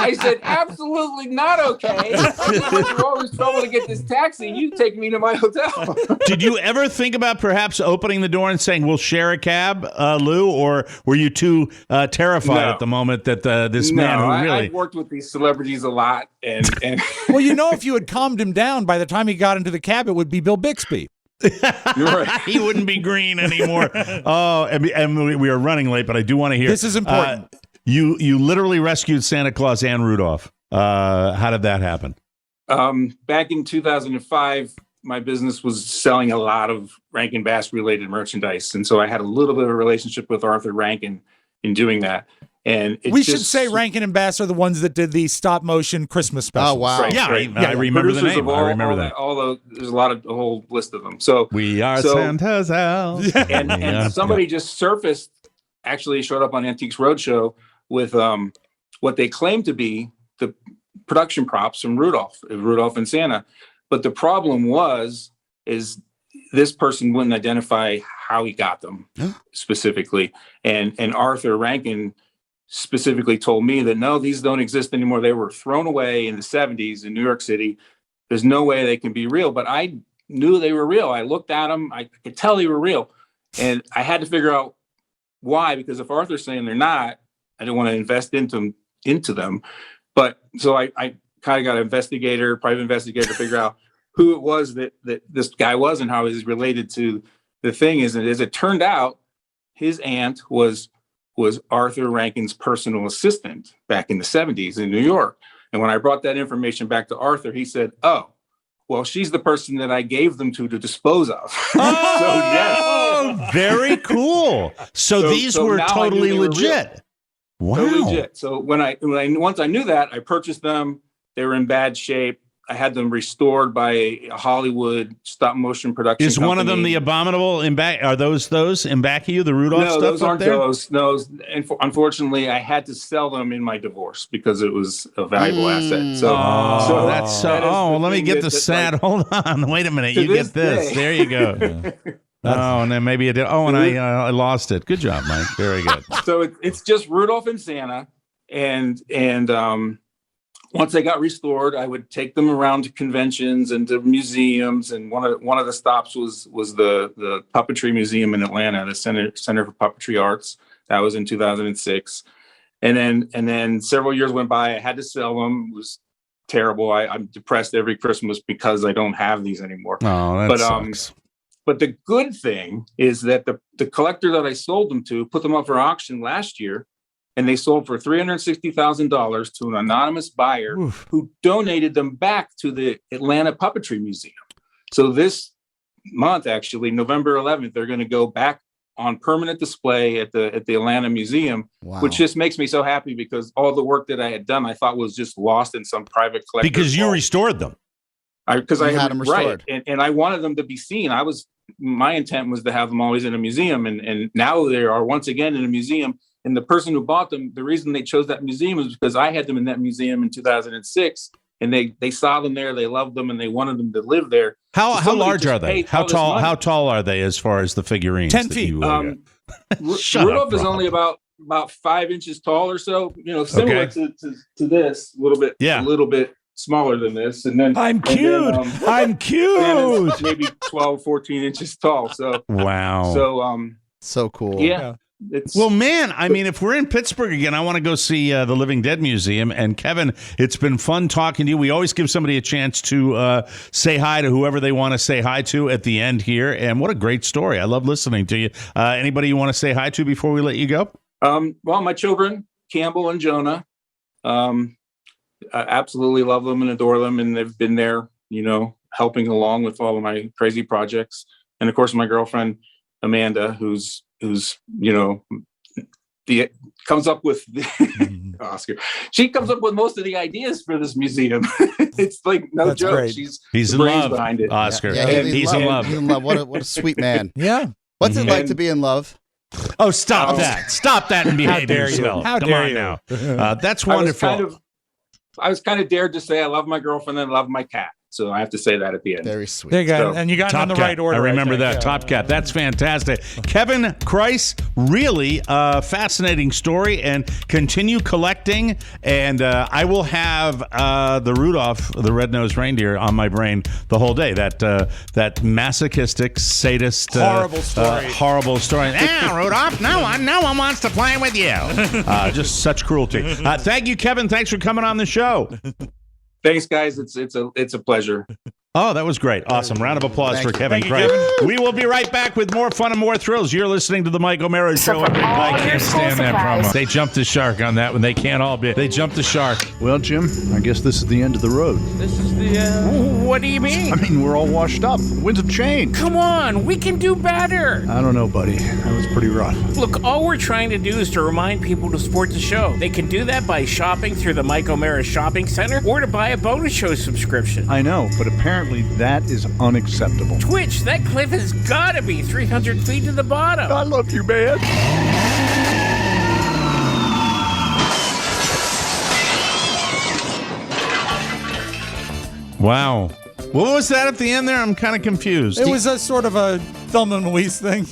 [SPEAKER 6] I said, absolutely not okay. You're always trouble to get this taxi. You take me to my hotel.
[SPEAKER 3] Did you ever think about perhaps opening the door and saying, we'll share a cab, Lou? Or were you too terrified at the moment that this man who really...
[SPEAKER 6] I've worked with these celebrities a lot. And
[SPEAKER 4] Well, if you had calmed him down, by the time he got into the cab, it would be Bill Bixby.
[SPEAKER 6] You're right.
[SPEAKER 3] He wouldn't be green anymore. Oh, and we are running late, but I do want to hear.
[SPEAKER 4] This is important.
[SPEAKER 3] You literally rescued Santa Claus and Rudolph. How did that happen?
[SPEAKER 6] Back in 2005, my business was selling a lot of Rankin Bass related merchandise, and so I had a little bit of a relationship with Arthur Rankin in doing that. And
[SPEAKER 4] we should say Rankin and Bass are the ones that did the stop motion Christmas special.
[SPEAKER 5] Oh wow!
[SPEAKER 6] Right,
[SPEAKER 3] I remember the name. I remember that.
[SPEAKER 6] There's a whole list of them. So
[SPEAKER 3] we are Santa's house.
[SPEAKER 6] And somebody just surfaced, actually showed up on Antiques Roadshow with what they claimed to be the production props from Rudolph and Santa. But the problem is this person wouldn't identify how he got them specifically, and Arthur Rankin specifically told me that no, these don't exist anymore. They were thrown away in the 70s in New York City. There's no way they can be real. But I knew they were real. I looked at them. I could tell they were real. And I had to figure out why, because if Arthur's saying they're not, I didn't want to invest into them. But so I kind of got an private investigator to figure out who it was that this guy was and how he's related to the thing. As it turned out, his aunt was Arthur Rankin's personal assistant back in the 70s in New York. And when I brought that information back to Arthur, he said, oh, well, she's the person that I gave them to dispose of.
[SPEAKER 3] Oh,
[SPEAKER 6] so, yes.
[SPEAKER 3] Very cool. So these were totally legit. Wow.
[SPEAKER 6] Totally legit. So once I knew that, I purchased them. They were in bad shape. I had them restored by a Hollywood stop motion production company.
[SPEAKER 3] One of them the Abominable in back? Are those in back of you, the Rudolph stuff?
[SPEAKER 6] No, those aren't
[SPEAKER 3] there?
[SPEAKER 6] those. No, unfortunately, I had to sell them in my divorce because it was a valuable asset. So
[SPEAKER 3] that's so. Well, let me get the sad. Hold on, wait a minute. You get this. There you go. And then maybe it did. Oh, and I lost it. Good job, Mike. Very good.
[SPEAKER 6] So it's just Rudolph and Santa, and once they got restored, I would take them around to conventions and to museums. And one of the stops was the Puppetry Museum in Atlanta, the Center for Puppetry Arts. That was in 2006. And then several years went by. I had to sell them. It was terrible. I'm depressed every Christmas because I don't have these anymore.
[SPEAKER 3] Oh, that sucks.
[SPEAKER 6] But the good thing is that the collector that I sold them to put them up for auction last year. And they sold for $360,000 to an anonymous buyer who donated them back to the Atlanta Puppetry Museum. So this month, actually, November 11th, they're going to go back on permanent display at the Atlanta Museum, which just makes me so happy because all the work that I had done, I thought was just lost in some private collector.
[SPEAKER 3] Because you restored them.
[SPEAKER 6] Because I had them restored. Right, and I wanted them to be seen. My intent was to have them always in a museum, and now they are once again in a museum. And the person who bought them, the reason they chose that museum is because I had them in that museum in 2006, and they saw them there, they loved them, and they wanted them to live there.
[SPEAKER 3] How large are they? How tall are they as far as the figurines?
[SPEAKER 4] 10 feet.
[SPEAKER 6] Rudolph is only about 5 inches tall or so. Similar to this, a little bit smaller than this. And then
[SPEAKER 3] I'm cute. I'm cute.
[SPEAKER 6] Maybe 12, 14 inches tall. So
[SPEAKER 3] wow.
[SPEAKER 5] So cool.
[SPEAKER 6] Yeah.
[SPEAKER 3] Well, man, I mean, if we're in Pittsburgh again, I want to go see the Living Dead Museum. And Kevin, it's been fun talking to you. We always give somebody a chance to say hi to whoever they want to say hi to at the end here. And what a great story. I love listening to you. Anybody you want to say hi to before we let you go?
[SPEAKER 6] Well, my children, Campbell and Jonah, I absolutely love them and adore them. And they've been there, helping along with all of my crazy projects. And of course, my girlfriend, Amanda, who's comes up with Oscar. She comes up with most of the ideas for this museum. It's like no joke.
[SPEAKER 4] Great.
[SPEAKER 3] He's in love behind it. Oscar.
[SPEAKER 5] Yeah,
[SPEAKER 3] he's in love.
[SPEAKER 5] He's in love. What a sweet man.
[SPEAKER 4] Yeah.
[SPEAKER 5] What's it like to be in love?
[SPEAKER 3] Oh, stop that! Stop that and behave yourself.
[SPEAKER 4] How
[SPEAKER 3] Come
[SPEAKER 4] dare
[SPEAKER 3] on
[SPEAKER 4] you?
[SPEAKER 3] Now. That's wonderful.
[SPEAKER 6] I was kind of dared to say I love my girlfriend and love my cat. So I have to say that at the end.
[SPEAKER 5] Very sweet.
[SPEAKER 4] There you go. And you got it on the right order.
[SPEAKER 3] I remember that.
[SPEAKER 4] Yeah.
[SPEAKER 3] Top Cat. That's fantastic. Kevin Kreis, really fascinating story. And continue collecting. And I will have the Rudolph, the red-nosed reindeer, on my brain the whole day. That masochistic, sadist,
[SPEAKER 4] horrible story.
[SPEAKER 3] Rudolph, no one wants to play with you. Just such cruelty. Thank you, Kevin. Thanks for coming on the show.
[SPEAKER 6] Thanks, guys. It's a pleasure.
[SPEAKER 3] Oh, that was great. Awesome. Round of applause for Kevin Kreis. We will be right back with more fun and more thrills. You're listening to the Mike O'Mara Show. I can't stand that promo. They jumped the shark on that one. They can't all be. They jumped the shark.
[SPEAKER 8] Well, Jim, I guess this is the end of the road.
[SPEAKER 9] This is the,
[SPEAKER 8] What do you mean? I mean, we're all washed up. Winds have changed.
[SPEAKER 9] Come on, we can do better.
[SPEAKER 8] I don't know, buddy. That was pretty rough.
[SPEAKER 9] Look, all we're trying to do is to remind people to support the show. They can do that by shopping through the Mike O'Mara Shopping Center or to buy a bonus show subscription.
[SPEAKER 8] I know, but apparently that is unacceptable.
[SPEAKER 9] Twitch, that cliff has got to be 300 feet to the bottom.
[SPEAKER 8] I love you, man.
[SPEAKER 3] Wow. What was that at the end there? I'm kind of confused.
[SPEAKER 4] It was a sort of a Thelma and Louise thing.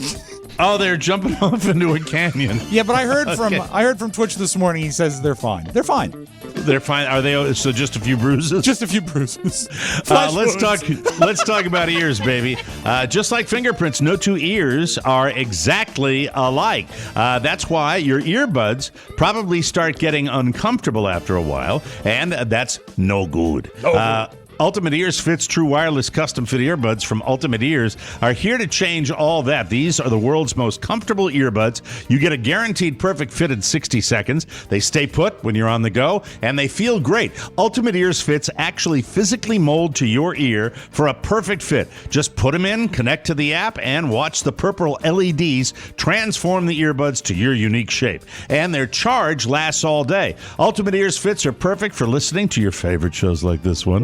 [SPEAKER 3] Oh, they're jumping off into a canyon.
[SPEAKER 4] Yeah, but I heard from Twitch this morning. He says they're fine. They're fine.
[SPEAKER 3] They're fine. Are they? So just a few bruises?
[SPEAKER 4] Just a few bruises.
[SPEAKER 3] Let's talk about ears, baby. Just like fingerprints, no two ears are exactly alike. That's why your earbuds probably start getting uncomfortable after a while, and that's no good. Ultimate Ears Fits True Wireless Custom Fit Earbuds from Ultimate Ears are here to change all that. These are the world's most comfortable earbuds. You get a guaranteed perfect fit in 60 seconds. They stay put when you're on the go, and they feel great. Ultimate Ears Fits actually physically mold to your ear for a perfect fit. Just put them in, connect to the app, and watch the purple LEDs transform the earbuds to your unique shape. And their charge lasts all day. Ultimate Ears Fits are perfect for listening to your favorite shows like this one.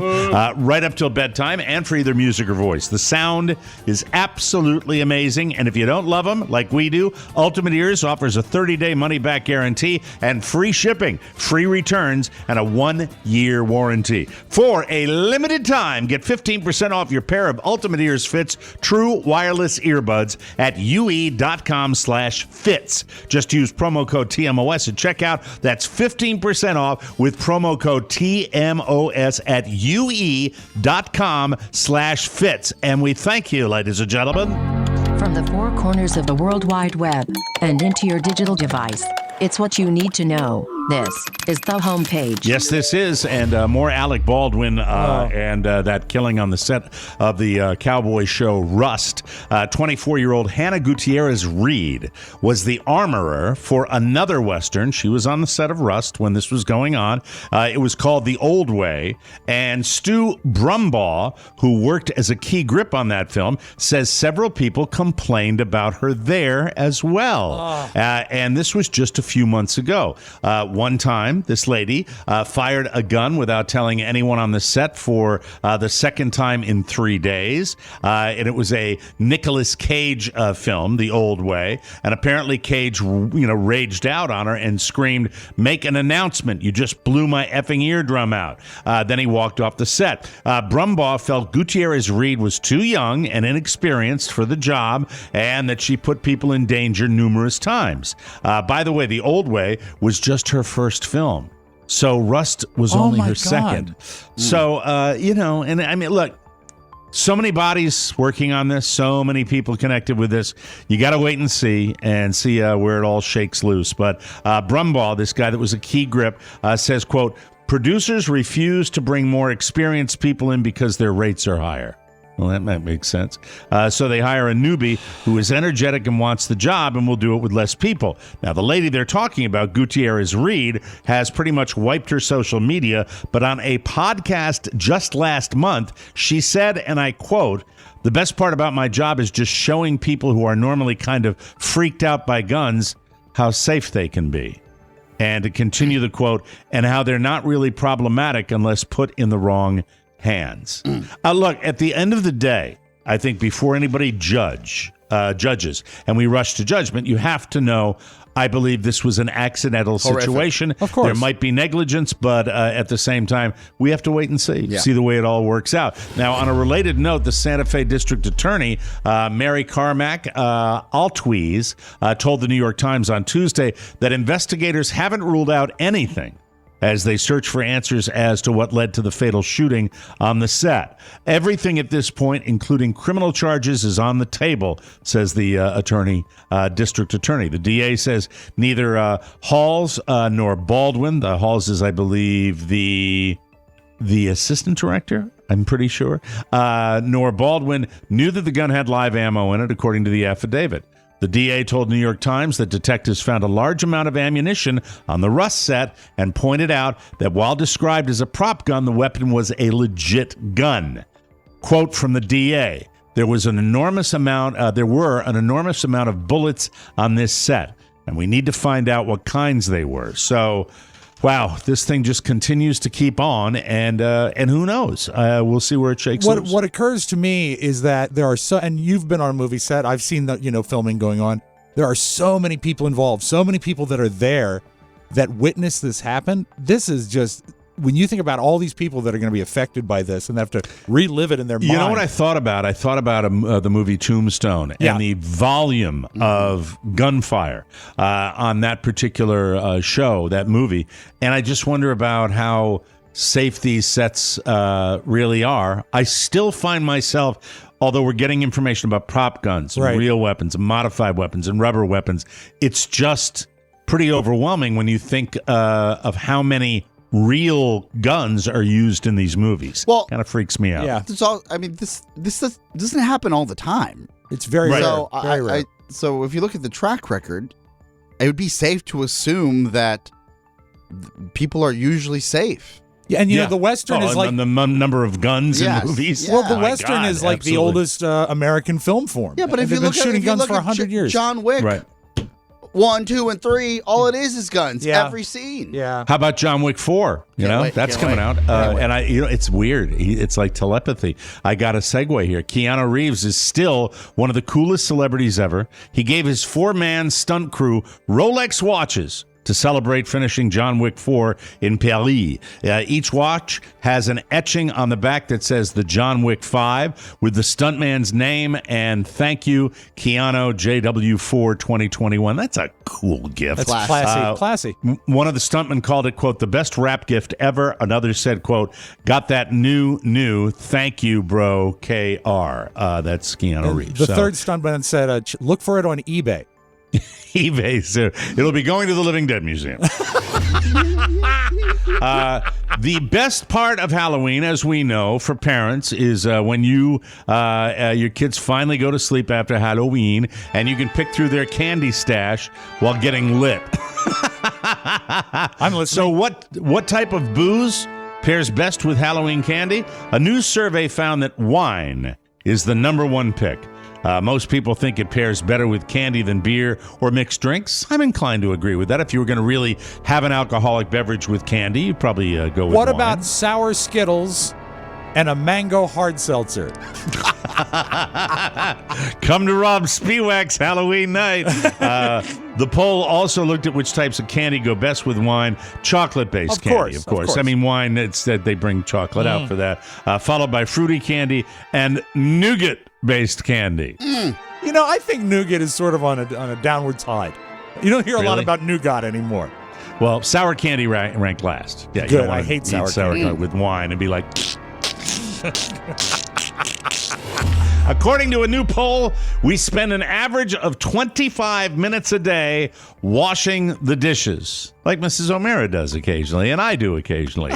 [SPEAKER 3] right up till bedtime, and for either music or voice. The sound is absolutely amazing, and if you don't love them like we do, Ultimate Ears offers a 30-day money-back guarantee and free shipping, free returns, and a 1-year warranty. For a limited time, get 15% off your pair of Ultimate Ears Fits True Wireless Earbuds at ue.com/fits. Just use promo code TMOS at checkout. That's 15% off with promo code TMOS at ue.com/fits. And we thank you, ladies and gentlemen.
[SPEAKER 10] From the four corners of the World Wide Web and into your digital device, it's what you need to know. This is the homepage.
[SPEAKER 3] Yes, this is, and more Alec Baldwin and that killing on the set of the cowboy show Rust. 24-year-old Hannah Gutierrez Reed was the armorer for another Western. She was on the set of Rust when this was going on. It was called The Old Way, and Stu Brumbaugh, who worked as a key grip on that film, says several people complained about her there as well. And this was just a few months ago. One time, this lady fired a gun without telling anyone on the set for the second time in 3 days. And it was a Nicolas Cage film, The Old Way. And apparently Cage, raged out on her and screamed, "Make an announcement. You just blew my effing eardrum out." Then he walked off the set. Brumbaugh felt Gutierrez Reed was too young and inexperienced for the job and that she put people in danger numerous times. By the way, The Old Way was just her first film. So Rust was only her second. So, and I mean, look, so many bodies working on this, so many people connected with this. You got to wait and see where it all shakes loose. But Brumbaugh, this guy that was a key grip, says, quote, "Producers refuse to bring more experienced people in because their rates are higher." Well, that might make sense. So they hire a newbie who is energetic and wants the job and will do it with less people. Now, the lady they're talking about, Gutierrez Reed, has pretty much wiped her social media, but on a podcast just last month, she said, and I quote, "The best part about my job is just showing people who are normally kind of freaked out by guns how safe they can be." And to continue the quote, "and how they're not really problematic unless put in the wrong hands." Look, at the end of the day, I think before anybody judges, and we rush to judgment, you have to know, I believe this was an accidental situation.
[SPEAKER 4] Of course.
[SPEAKER 3] There might be negligence, but at the same time, we have to wait and see the way it all works out. Now, on a related note, the Santa Fe District Attorney, Mary Carmack Altwies, told the New York Times on Tuesday that investigators haven't ruled out anything as they search for answers as to what led to the fatal shooting on the set. Everything at this point, including criminal charges, is on the table, says the district attorney. The DA says neither Halls nor Baldwin, the Halls is, I believe, the assistant director, I'm pretty sure, nor Baldwin knew that the gun had live ammo in it, according to the affidavit. The DA told New York Times that detectives found a large amount of ammunition on the Rust set and pointed out that while described as a prop gun, the weapon was a legit gun. Quote from the DA, there were an enormous amount of bullets on this set, and we need to find out what kinds they were. So, wow, this thing just continues to keep on, and who knows? We'll see where it shakes loose.
[SPEAKER 4] What occurs to me is that there are and you've been on a movie set. I've seen the filming going on. There are so many people involved, so many people that are there that witness this happen. This is just, when you think about all these people that are going to be affected by this and have to relive it in their mind.
[SPEAKER 3] You know what I thought about? I thought about the movie Tombstone and the volume of gunfire on that particular show, that movie. And I just wonder about how safe these sets really are. I still find myself, although we're getting information about prop guns, and real weapons, and modified weapons, and rubber weapons, it's just pretty overwhelming when you think of how many real guns are used in these movies. Well, kind of freaks me out.
[SPEAKER 4] Yeah,
[SPEAKER 5] this doesn't happen all the time.
[SPEAKER 4] It's very rare.
[SPEAKER 5] So
[SPEAKER 4] very rare.
[SPEAKER 5] So if you look at the track record, it would be safe to assume that people are usually safe.
[SPEAKER 4] Yeah, and the Western is like
[SPEAKER 3] the number of guns in movies.
[SPEAKER 4] Yeah. Well, the Western is like the oldest American film form.
[SPEAKER 5] Yeah, but if you look
[SPEAKER 4] shooting guns for 100 years.
[SPEAKER 5] John Wick, 1, 2, and 3, all it is guns.
[SPEAKER 4] Yeah.
[SPEAKER 5] Every scene.
[SPEAKER 4] Yeah.
[SPEAKER 3] How about John Wick 4? That's coming out. And it's weird. It's like telepathy. I got a segue here. Keanu Reeves is still one of the coolest celebrities ever. He gave his 4-man stunt crew Rolex watches to celebrate finishing John Wick 4 in Paris. Each watch has an etching on the back that says the John Wick 5 with the stuntman's name and thank you, Keanu JW4 2021. That's a cool gift.
[SPEAKER 4] That's classy.
[SPEAKER 3] One of the stuntmen called it, quote, the best rap gift ever. Another said, quote, got that new, thank you, bro, KR. That's Keanu Reeves.
[SPEAKER 4] The third stuntman said, look for it on eBay.
[SPEAKER 3] eBay, so it'll be going to the Living Dead Museum. The best part of Halloween, as we know, for parents, is when your kids finally go to sleep after Halloween, and you can pick through their candy stash while getting lit.
[SPEAKER 4] I'm listening.
[SPEAKER 3] So what type of booze pairs best with Halloween candy? A new survey found that wine is the number one pick. Most people think it pairs better with candy than beer or mixed drinks. I'm inclined to agree with that. If you were going to really have an alcoholic beverage with candy, you'd probably go with
[SPEAKER 4] What
[SPEAKER 3] wine.
[SPEAKER 4] about sour Skittles and a mango hard seltzer?
[SPEAKER 3] Come to Robb Spiewak's Halloween night. The poll also looked at which types of candy go best with wine. Chocolate-based candy, of course. I mean, wine, it's that they bring chocolate out for that. Followed by fruity candy and nougat-based candy.
[SPEAKER 4] I think nougat is sort of on a downward tide. You don't hear a lot about nougat anymore.
[SPEAKER 3] Well, sour candy ranked last. Yeah,
[SPEAKER 4] good. I hate sour candy
[SPEAKER 3] with wine and be like. According to a new poll, we spend an average of 25 minutes a day washing the dishes, like Mrs. O'Mara does occasionally, and I do occasionally.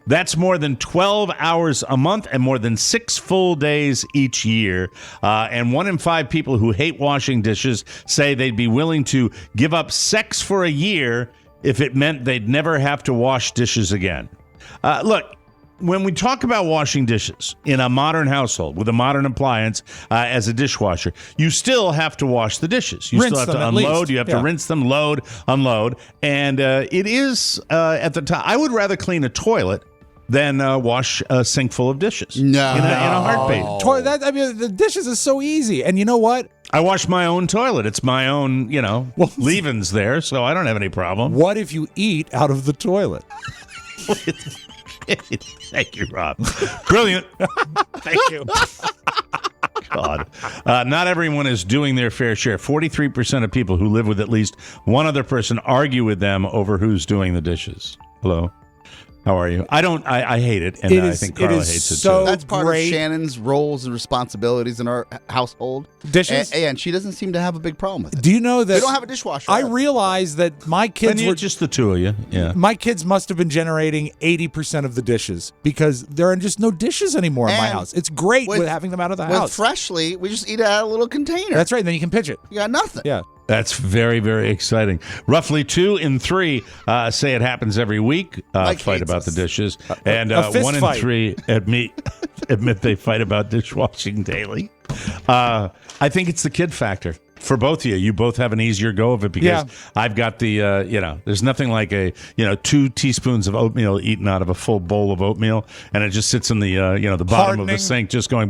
[SPEAKER 3] That's more than 12 hours a month and more than 6 full days each year. And 1 in 5 people who hate washing dishes say they'd be willing to give up sex for a year if it meant they'd never have to wash dishes again. Look. When we talk about washing dishes in a modern household with a modern appliance as a dishwasher, you still have to wash the dishes. You still have to unload. You have to rinse them, load, unload. And it is, at the time, I would rather clean a toilet than wash a sink full of dishes.
[SPEAKER 5] No.
[SPEAKER 3] In a heartbeat.
[SPEAKER 4] The dishes is so easy. And you know what?
[SPEAKER 3] I wash my own toilet. It's my own, leavings there, so I don't have any problem.
[SPEAKER 4] What if you eat out of the toilet?
[SPEAKER 3] Thank you, Rob. Brilliant.
[SPEAKER 4] Thank you.
[SPEAKER 3] God. Not everyone is doing their fair share. 43% of people who live with at least one other person argue with them over who's doing the dishes. Hello? How are you? I hate it, and I think Carla hates it too.
[SPEAKER 5] That's part of Shannon's roles and responsibilities in our household.
[SPEAKER 4] Dishes?
[SPEAKER 5] And she doesn't seem to have a big problem with it.
[SPEAKER 4] Do you know that...
[SPEAKER 5] We don't have a dishwasher.
[SPEAKER 4] I realized that my kids were...
[SPEAKER 3] just the two of you, yeah.
[SPEAKER 4] My kids must have been generating 80% of the dishes because there are just no dishes anymore in my house. It's great with having them out of the house.
[SPEAKER 5] With Freshly, we just eat it out of a little container.
[SPEAKER 4] That's right, and then you can pitch it.
[SPEAKER 5] You got nothing.
[SPEAKER 4] Yeah.
[SPEAKER 3] That's very, very exciting. Roughly 2 in 3 say it happens every week, fight about the dishes. And 1 in 3 admit they fight about dishwashing daily. I think it's the kid factor. For both of you, you both have an easier go of it because I've got the, there's nothing like 2 teaspoons of oatmeal eaten out of a full bowl of oatmeal, and it just sits in the, the bottom of the sink, just going.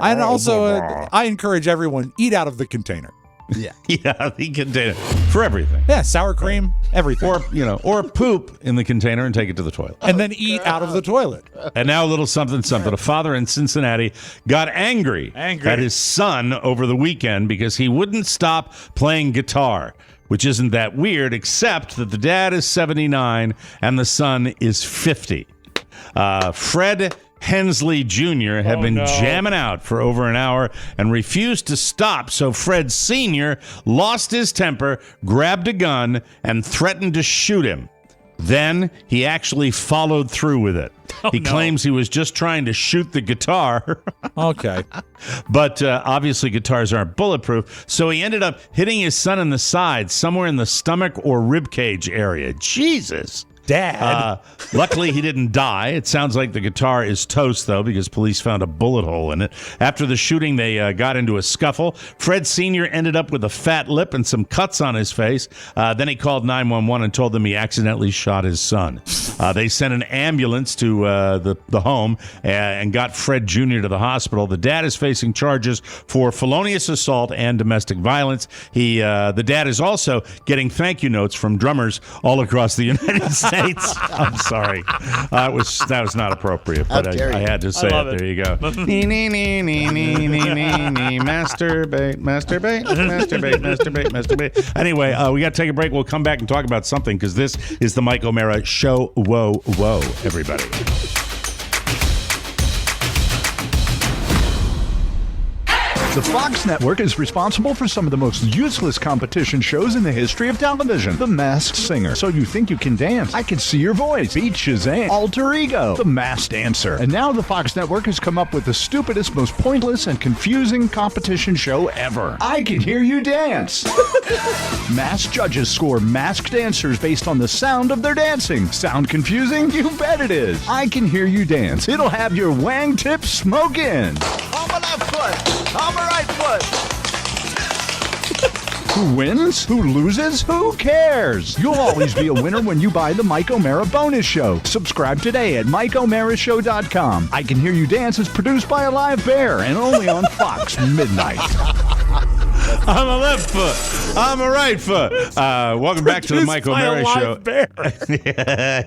[SPEAKER 4] And also, I encourage everyone eat out of the container.
[SPEAKER 5] Yeah,
[SPEAKER 3] the container for everything.
[SPEAKER 4] Yeah, sour cream, everything.
[SPEAKER 3] Or poop in the container and take it to the toilet.
[SPEAKER 4] And then eat out of the toilet.
[SPEAKER 3] And now a little something. A father in Cincinnati got angry at his son over the weekend because he wouldn't stop playing guitar, which isn't that weird, except that the dad is 79 and the son is 50. Fred Hensley Jr. had been jamming out for over an hour and refused to stop, so Fred Sr. lost his temper, grabbed a gun, and threatened to shoot him. Then he actually followed through with it. He claims he was just trying to shoot the guitar.
[SPEAKER 4] Okay.
[SPEAKER 3] But obviously guitars aren't bulletproof, so he ended up hitting his son in the side, somewhere in the stomach or rib cage area. Jesus.
[SPEAKER 4] Dad.
[SPEAKER 3] Luckily, he didn't die. It sounds like the guitar is toast, though, because police found a bullet hole in it. After the shooting, they got into a scuffle. Fred Sr. ended up with a fat lip and some cuts on his face. Then he called 911 and told them he accidentally shot his son. They sent an ambulance to the home and got Fred Jr. to the hospital. The dad is facing charges for felonious assault and domestic violence. The dad is also getting thank you notes from drummers all across the United States. I'm sorry. That was not appropriate, but I had to say it. There you go. Masturbate. Anyway, we got to take a break. We'll come back and talk about something because this is the Mike O'Mara Show. Whoa, everybody.
[SPEAKER 8] The Fox Network is responsible for some of the most useless competition shows in the history of television. The Masked Singer. So you think you can dance? I can see your voice. Beat Shazam. Alter Ego. The Masked Dancer. And now the Fox Network has come up with the stupidest, most pointless, and confusing competition show ever. I Can Hear You Dance. Masked judges score masked dancers based on the sound of their dancing. Sound confusing? You bet it is. I Can Hear You Dance. It'll have your wang tip smoking. On my left foot. On my right foot. Who wins? Who loses? Who cares? You'll always be a winner when you buy the Mike O'Mara Bonus Show. Subscribe today at MikeO'MaraShow.com. I Can Hear You Dance is produced by a live bear and only on Fox Midnight.
[SPEAKER 3] I'm a left foot. I'm a right foot. Welcome back to the Mike O'Mara Show.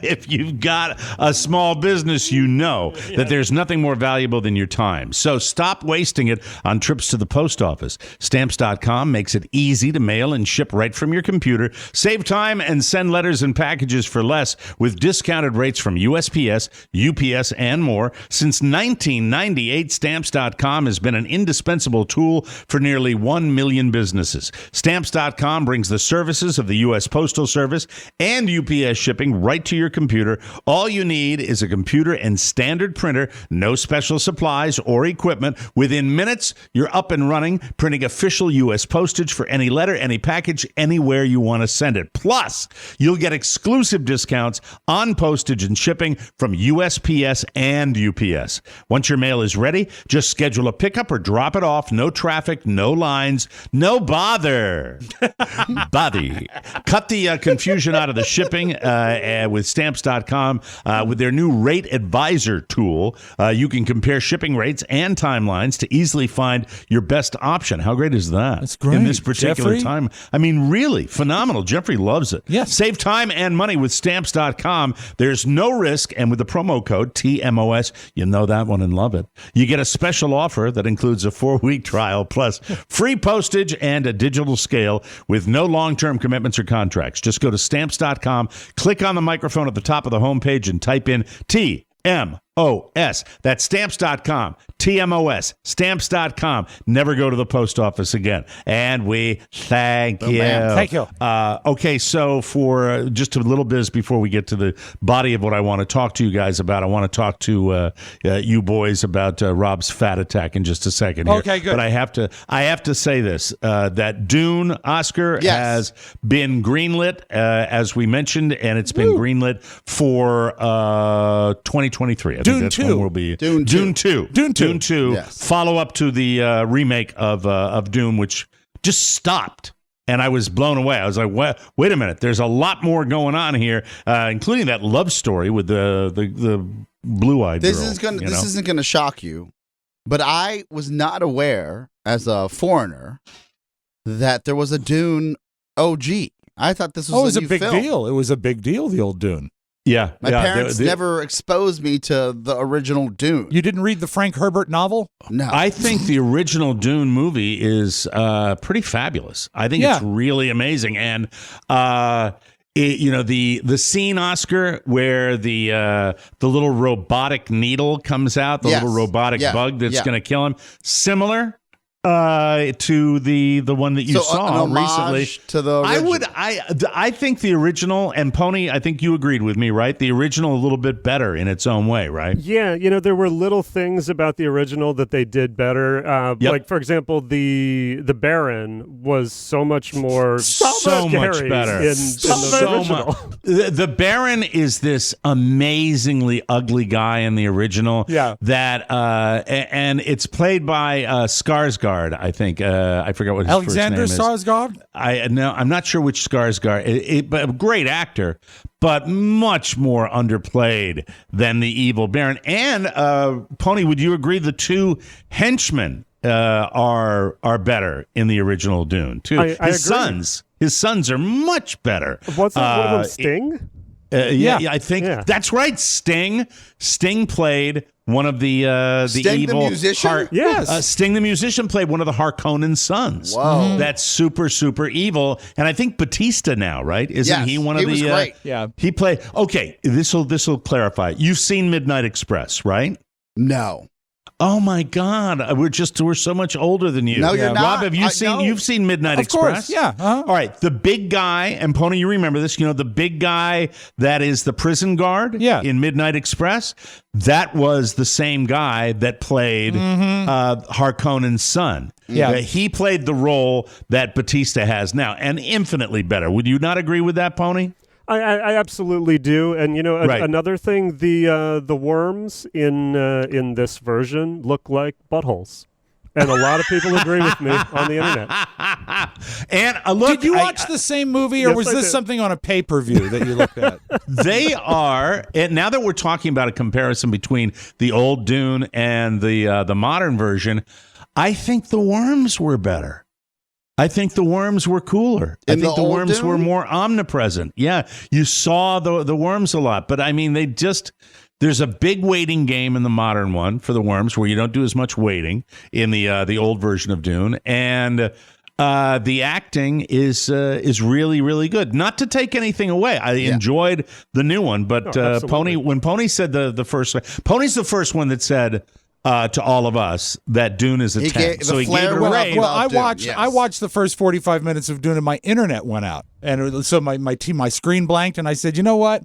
[SPEAKER 3] If you've got a small business, you know that there's nothing more valuable than your time. So stop wasting it on trips to the post office. Stamps.com makes it easy to mail and ship right from your computer. Save time and send letters and packages for less with discounted rates from USPS, UPS, and more. Since 1998, Stamps.com has been an indispensable tool for nearly 1 million businesses. Stamps.com brings the services of the U.S. Postal Service and UPS shipping right to your computer. All you need is a computer and standard printer, no special supplies or equipment. Within minutes, you're up and running, printing official U.S. postage for any letter, any package, anywhere you want to send it. Plus, you'll get exclusive discounts on postage and shipping from USPS and UPS. Once your mail is ready, just schedule a pickup or drop it off. No traffic, no lines, no bother. Bother. Cut the confusion out of the shipping with Stamps.com. With their new Rate Advisor tool, you can compare shipping rates and timelines to easily find your best option. How great is that?
[SPEAKER 4] That's great.
[SPEAKER 3] In this particular
[SPEAKER 4] Jeffrey?
[SPEAKER 3] time. I mean, really phenomenal. Jeffrey loves it.
[SPEAKER 4] Yes.
[SPEAKER 3] Save time and money with Stamps.com. There's no risk, and with the promo code TMOS, you know that one and love it. You get a special offer that includes a 4-week trial plus free postage and a digital scale with no long-term commitments or contracts. Just go to Stamps.com, click on the microphone at the top of the homepage, and type in TMOS. That's Stamps.com. TMOS. Stamps.com. Never go to the post office again. And we thank you.
[SPEAKER 4] Thank you.
[SPEAKER 3] Okay, so for just a little bit before we get to the body of what I want to talk to you guys about, I want to talk to you boys about Robb's fat attack in just a second here.
[SPEAKER 4] Okay, good.
[SPEAKER 3] But I have to say this, that Dune Oscar has been greenlit, as we mentioned, and it's been greenlit for 2023. I think that's
[SPEAKER 4] 2.
[SPEAKER 3] when we'll be Dune 2. Dune 2.
[SPEAKER 5] Yes.
[SPEAKER 3] Follow up to the remake of Dune, which just stopped. And I was blown away. I was like, wait a minute. There's a lot more going on here, including that love story with the blue-eyed girl.
[SPEAKER 5] This isn't gonna shock you, but I was not aware as a foreigner that there was a Dune OG. I thought this was
[SPEAKER 4] a big
[SPEAKER 5] film.
[SPEAKER 4] deal. It was a big deal, the old Dune.
[SPEAKER 3] Yeah.
[SPEAKER 5] My parents never exposed me to the original Dune.
[SPEAKER 4] You didn't read the Frank Herbert novel?
[SPEAKER 5] No.
[SPEAKER 3] I think the original Dune movie is pretty fabulous. I think it's really amazing. And the scene, Oscar, where the little robotic needle comes out, the little robotic bug that's going to kill him, similar. to the one that you saw
[SPEAKER 5] an homage
[SPEAKER 3] recently.
[SPEAKER 5] To the original.
[SPEAKER 3] I think the original, and Pony, I think you agreed with me, right? The original a little bit better in its own way, right?
[SPEAKER 2] Yeah, there were little things about the original that they did better. Like, for example, the Baron was so much more
[SPEAKER 3] so much better.
[SPEAKER 2] in the original.
[SPEAKER 3] The Baron is this amazingly ugly guy in the original.
[SPEAKER 4] Yeah.
[SPEAKER 3] That and it's played by Skarsgård, I think. I forgot what his
[SPEAKER 4] Alexander
[SPEAKER 3] first name is.
[SPEAKER 4] Skarsgård?
[SPEAKER 3] I'm not sure which Skarsgård. But a great actor, but much more underplayed than the evil Baron. And Pony, would you agree the two henchmen are better in the original Dune too?
[SPEAKER 2] I agree.
[SPEAKER 3] His sons are much better.
[SPEAKER 2] Wasn't one of them Sting?
[SPEAKER 3] Yeah, I think that's right. Sting played one of the
[SPEAKER 5] Sting
[SPEAKER 3] evil
[SPEAKER 5] the musician.
[SPEAKER 2] Yes,
[SPEAKER 3] Sting the musician played one of the Harkonnen sons.
[SPEAKER 5] Whoa,
[SPEAKER 3] that's super evil. And I think Batista now, right? Isn't he one of the?
[SPEAKER 5] Was great.
[SPEAKER 4] Yeah,
[SPEAKER 3] he played. Okay, this will clarify. You've seen Midnight Express, right?
[SPEAKER 5] No.
[SPEAKER 3] Oh my God, we're so much older than you.
[SPEAKER 5] No, you're not.
[SPEAKER 3] Rob, have you seen? You've seen Midnight Express?
[SPEAKER 4] Of course, yeah. Uh-huh.
[SPEAKER 3] All right, the big guy, and Pony, you remember this? The big guy that is the prison guard. In Midnight Express, that was the same guy that played Harkonnen's son.
[SPEAKER 4] Yeah,
[SPEAKER 3] he played the role that Batista has now, and infinitely better. Would you not agree with that, Pony?
[SPEAKER 2] I absolutely do, and another thing, the worms in this version look like buttholes, and a lot of people agree with me on the internet.
[SPEAKER 3] And look,
[SPEAKER 4] did you watch the same movie, or was this something on a pay-per-view that you looked at?
[SPEAKER 3] They are, and now that we're talking about a comparison between the old Dune and the modern version, I think the worms were better. I think the worms were cooler. I think the worms were more omnipresent. Yeah, you saw the worms a lot, but I mean, there's a big waiting game in the modern one for the worms where you don't do as much waiting in the old version of Dune, and the acting is really, really good. Not to take anything away, I enjoyed the new one, but when Pony said the first, Pony's the first one that said. To all of us, that Dune is a 10. So he gave it a rave.
[SPEAKER 4] Well, I watched the first 45 minutes of Dune, and my internet went out, and so my screen blanked, and I said, you know what?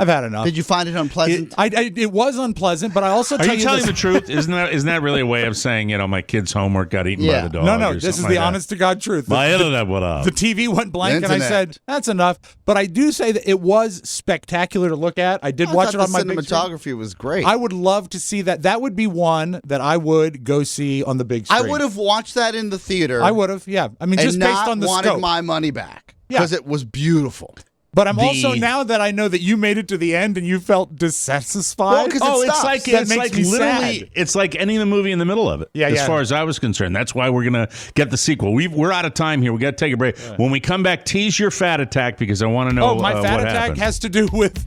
[SPEAKER 4] I've had enough.
[SPEAKER 5] Did you find it unpleasant?
[SPEAKER 4] It was unpleasant, but I also
[SPEAKER 3] Are you telling the truth? Isn't that really a way of saying, my kid's homework got eaten by the dog?
[SPEAKER 4] No, this is the honest to God truth.
[SPEAKER 3] My internet went out.
[SPEAKER 4] The TV went blank, and I said, that's enough. But I do say that it was spectacular to look at. I did watch it on my big screen.
[SPEAKER 5] Cinematography was great.
[SPEAKER 4] I would love to see that. That would be one that I would go see on the big screen.
[SPEAKER 5] I would have watched that in the theater.
[SPEAKER 4] I would have, yeah. I mean, just based on the scope.
[SPEAKER 5] And not wanted my money back because it was beautiful.
[SPEAKER 4] But I'm also, now that I know that you made it to the end and you felt dissatisfied.
[SPEAKER 5] Well,
[SPEAKER 3] it's like literally,
[SPEAKER 4] sad.
[SPEAKER 3] it's like ending the movie in the middle of it.
[SPEAKER 4] Yeah,
[SPEAKER 3] as far as I was concerned, that's why we're gonna get the sequel. We're out of time here. We got to take a break. Right. When we come back, tease your fat attack because I want to know.
[SPEAKER 4] My fat
[SPEAKER 3] what
[SPEAKER 4] attack
[SPEAKER 3] happened.
[SPEAKER 4] has to do with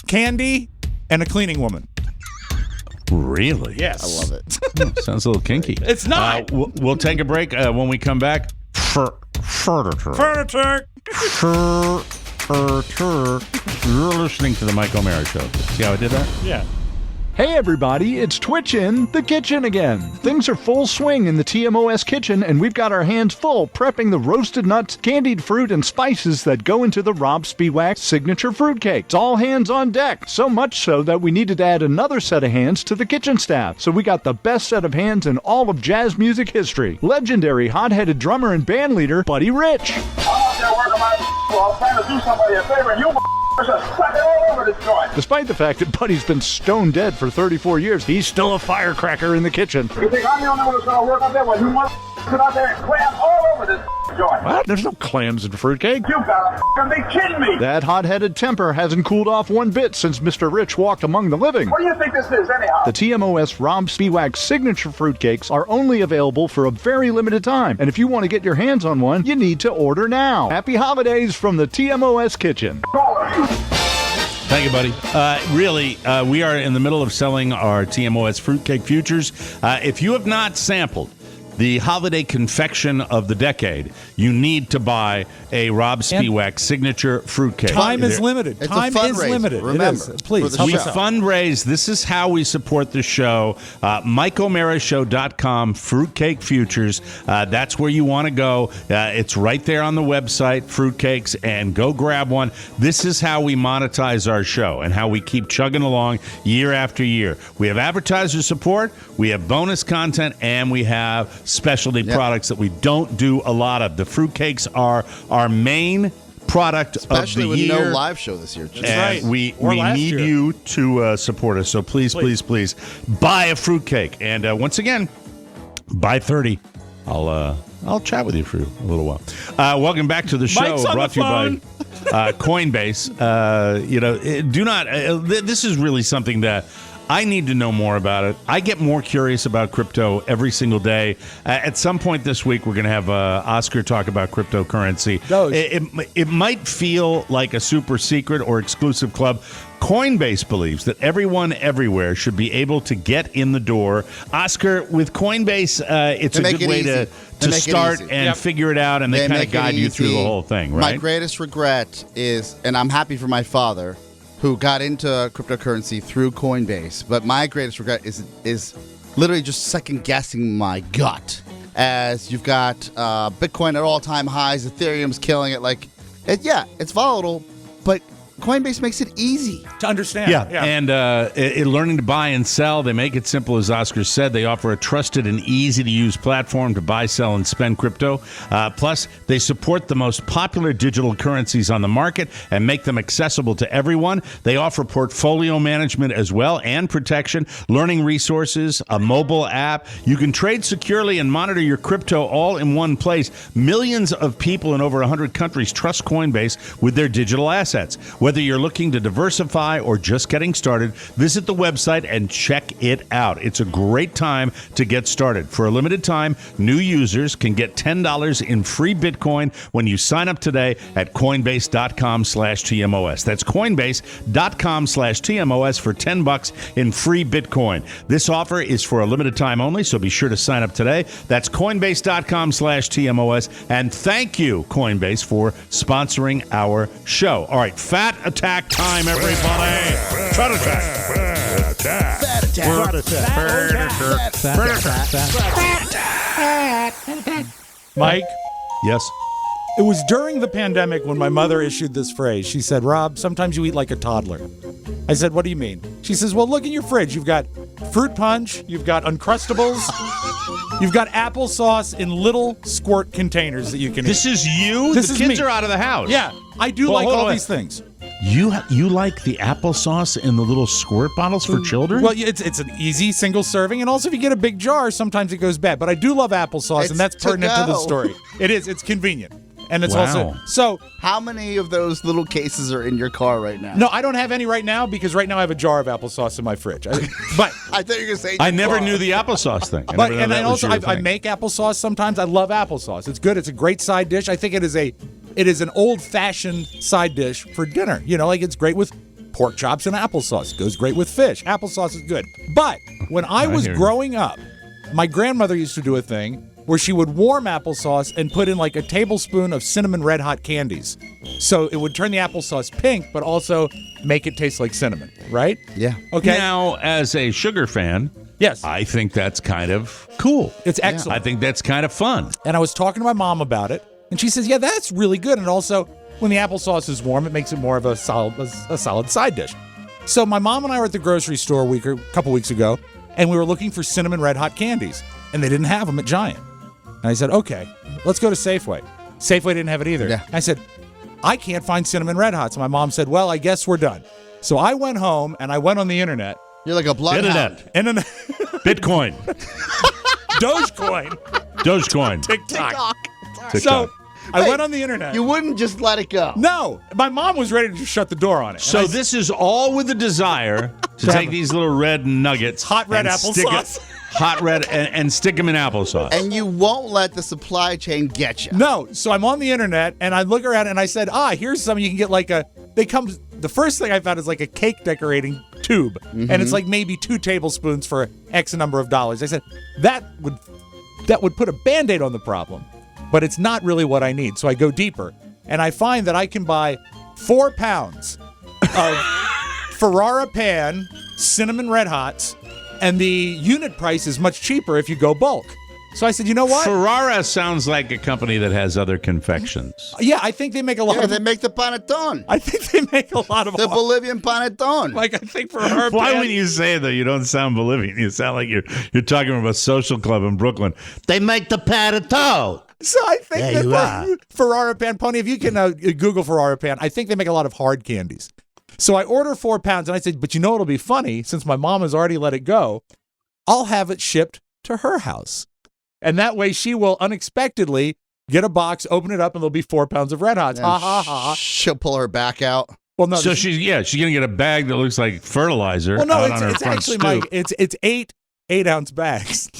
[SPEAKER 4] candy and a cleaning woman.
[SPEAKER 3] Really?
[SPEAKER 4] Yes,
[SPEAKER 5] I love it.
[SPEAKER 3] Sounds a little kinky.
[SPEAKER 4] It's not.
[SPEAKER 3] We'll take a break. When we come back,
[SPEAKER 4] fat attack.
[SPEAKER 3] You're listening to the Mike O'Mara Show. See how I did that?
[SPEAKER 4] Yeah.
[SPEAKER 8] Hey everybody, it's Twitch in the kitchen again. Things are full swing in the TMOS kitchen, and we've got our hands full prepping the roasted nuts, candied fruit, and spices that go into the Robb Spiewak signature fruitcake. It's all hands on deck, so much so that we needed to add another set of hands to the kitchen staff. So we got the best set of hands in all of jazz music history. Legendary hot-headed drummer and band leader, Buddy Rich.
[SPEAKER 11] I'm out there working my I'm trying to do somebody a favor, and you just suck it all over this joint.
[SPEAKER 8] Despite the fact that Buddy's been stone dead for 34 years, he's still a firecracker in the kitchen.
[SPEAKER 11] You think I'm the only one who's going to work up there? Well, you want sit out there and clam all over this joint.
[SPEAKER 8] What? There's no clams in fruitcake.
[SPEAKER 11] You gotta be kidding me.
[SPEAKER 8] That hot-headed temper hasn't cooled off one bit since Mr. Rich walked among the living.
[SPEAKER 11] What do you think this is, anyhow?
[SPEAKER 8] The TMOS Robb Spiewak signature fruitcakes are only available for a very limited time, and if you want to get your hands on one, you need to order now. Happy holidays from the TMOS kitchen.
[SPEAKER 3] Thank you, buddy. We are in the middle of selling our TMOS fruitcake futures. If you have not sampled the holiday confection of the decade, you need to buy a Robb Spiewak signature fruitcake.
[SPEAKER 4] Time is limited.
[SPEAKER 5] It's
[SPEAKER 4] Time
[SPEAKER 5] a fundraiser.
[SPEAKER 4] is limited.
[SPEAKER 5] Remember,
[SPEAKER 4] please.
[SPEAKER 5] for the
[SPEAKER 3] We
[SPEAKER 5] show.
[SPEAKER 3] fundraise. This is how we support the show. MikeO'MaraShow.com, Fruitcake Futures. That's where you want to go. It's right there on the website, fruitcakes, and go grab one. This is how we monetize our show and how we keep chugging along year after year. We have advertiser support, we have bonus content, and we have specialty products that we don't do a lot of. The fruitcakes are our main product
[SPEAKER 5] Especially
[SPEAKER 3] of the
[SPEAKER 5] with
[SPEAKER 3] year.
[SPEAKER 5] no live show this year.
[SPEAKER 3] And we need you to support us. So please buy a fruitcake. And once again, buy 30. I'll chat with you for a little while. Welcome back to the show.
[SPEAKER 9] Mike's on
[SPEAKER 3] brought
[SPEAKER 9] the
[SPEAKER 3] to you by Coinbase. Do not. This is really something that I need to know more about it. I get more curious about crypto every single day. At some point this week, we're going to have Oscar talk about cryptocurrency. It might feel like a super secret or exclusive club. Coinbase believes that everyone everywhere should be able to get in the door. Oscar, with Coinbase, it's a good way to start and figure it out, and they kind of guide you through the whole thing, right?
[SPEAKER 5] My greatest regret is, and I'm happy for my father, who got into cryptocurrency through Coinbase, but my greatest regret is literally just second guessing my gut, as you've got Bitcoin at all-time highs, Ethereum's killing it. It's volatile, but Coinbase makes it easy
[SPEAKER 4] to understand.
[SPEAKER 3] Yeah. And learning to buy and sell, they make it simple, as Oscar said. They offer a trusted and easy-to-use platform to buy, sell, and spend crypto. Plus, they support the most popular digital currencies on the market and make them accessible to everyone. They offer portfolio management as well and protection, learning resources, a mobile app. You can trade securely and monitor your crypto all in one place. Millions of people in over 100 countries trust Coinbase with their digital assets. Whether you're looking to diversify or just getting started, visit the website and check it out. It's a great time to get started. For a limited time, new users can get $10 in free Bitcoin when you sign up today at Coinbase.com/TMOS. That's Coinbase.com/TMOS for $10 in free Bitcoin. This offer is for a limited time only, so be sure to sign up today. That's Coinbase.com/TMOS. And thank you, Coinbase, for sponsoring our show. All right, Fat Attack time, everybody. Fat Attack.
[SPEAKER 4] Mike?
[SPEAKER 3] Yes?
[SPEAKER 4] It was during the pandemic when my mother issued this phrase. She said, Rob, sometimes you eat like a toddler. I said, what do you mean? She says, well, look in your fridge. You've got fruit punch. You've got Uncrustables. You've got applesauce in little squirt containers that you can eat.
[SPEAKER 3] This is you?
[SPEAKER 4] This
[SPEAKER 3] the
[SPEAKER 4] is
[SPEAKER 3] kids
[SPEAKER 4] me.
[SPEAKER 3] are out of the house.
[SPEAKER 4] Yeah, I do like all these things.
[SPEAKER 3] You like the applesauce in the little squirt bottles for children?
[SPEAKER 4] Well, it's an easy single serving, and also if you get a big jar, sometimes it goes bad. But I do love applesauce, and that's pertinent to the story. It is. It's convenient. And it's also so.
[SPEAKER 5] How many of those little cases are in your car right now?
[SPEAKER 4] No, I don't have any right now because right now I have a jar of applesauce in my fridge. But
[SPEAKER 5] I thought you were going to say.
[SPEAKER 3] I never knew the applesauce thing.
[SPEAKER 4] I make applesauce sometimes. I love applesauce. It's good. It's a great side dish. I think it is an old-fashioned side dish for dinner. You know, like it's great with pork chops and applesauce. It goes great with fish. Applesauce is good. But when I was growing up, my grandmother used to do a thing where she would warm applesauce and put in like a tablespoon of cinnamon red hot candies. So it would turn the applesauce pink, but also make it taste like cinnamon, right?
[SPEAKER 5] Yeah.
[SPEAKER 4] Okay.
[SPEAKER 3] Now, as a sugar fan,
[SPEAKER 4] yes,
[SPEAKER 3] I think that's kind of cool.
[SPEAKER 4] It's excellent.
[SPEAKER 3] I think that's kind of fun.
[SPEAKER 4] And I was talking to my mom about it, and she says, yeah, that's really good. And also, when the applesauce is warm, it makes it more of a solid side dish. So my mom and I were at the grocery store a couple weeks ago, and we were looking for cinnamon red hot candies, and they didn't have them at Giant. And I said, okay, let's go to Safeway. Safeway didn't have it either.
[SPEAKER 5] Yeah.
[SPEAKER 4] I said, I can't find cinnamon red hots. And my mom said, well, I guess we're done. So I went home and I went on the internet.
[SPEAKER 5] You're like a bloodhound.
[SPEAKER 4] Internet.
[SPEAKER 3] Bitcoin.
[SPEAKER 4] Dogecoin. TikTok. So I went on the internet.
[SPEAKER 5] You wouldn't just let it go.
[SPEAKER 4] No. My mom was ready to just shut the door on it.
[SPEAKER 3] So this is all with the desire to take these little red nuggets.
[SPEAKER 4] Hot red applesauce.
[SPEAKER 3] Hot red and stick them in applesauce.
[SPEAKER 5] And you won't let the supply chain get you.
[SPEAKER 4] No. So I'm on the internet and I look around and I said, here's something you can get the first thing I found is like a cake decorating tube. Mm-hmm. And it's like maybe 2 tablespoons for X number of dollars. I said, that would would put a Band-Aid on the problem, but it's not really what I need. So I go deeper, and I find that I can buy 4 pounds of Ferrara Pan cinnamon Red Hots, and the unit price is much cheaper if you go bulk. So I said, you know what?
[SPEAKER 3] Ferrara sounds like a company that has other confections.
[SPEAKER 4] Yeah, I think they make a lot of...
[SPEAKER 5] they make the panettone.
[SPEAKER 4] I think they make a lot of...
[SPEAKER 5] The Bolivian panettone.
[SPEAKER 4] Like, I think Ferrara
[SPEAKER 3] Why
[SPEAKER 4] Pan...
[SPEAKER 3] when you say it, though, you don't sound Bolivian. You sound like you're talking about a social club in Brooklyn. They make the panettone.
[SPEAKER 4] So I think that Ferrara Pan, Pony, if you can Google Ferrara Pan, I think they make a lot of hard candies. So I order 4 pounds, and I said, but you know what'll be funny? Since my mom has already let it go, I'll have it shipped to her house. And that way she will unexpectedly get a box, open it up, and there'll be 4 pounds of Red Hots. Ha, ha, ha.
[SPEAKER 5] She'll pull her back out.
[SPEAKER 4] Well, no.
[SPEAKER 3] So she's going to get a bag that looks like fertilizer.
[SPEAKER 4] Well, no,
[SPEAKER 3] out on her
[SPEAKER 4] it's
[SPEAKER 3] front
[SPEAKER 4] actually,
[SPEAKER 3] stoop.
[SPEAKER 4] Mike, it's 8-ounce bags.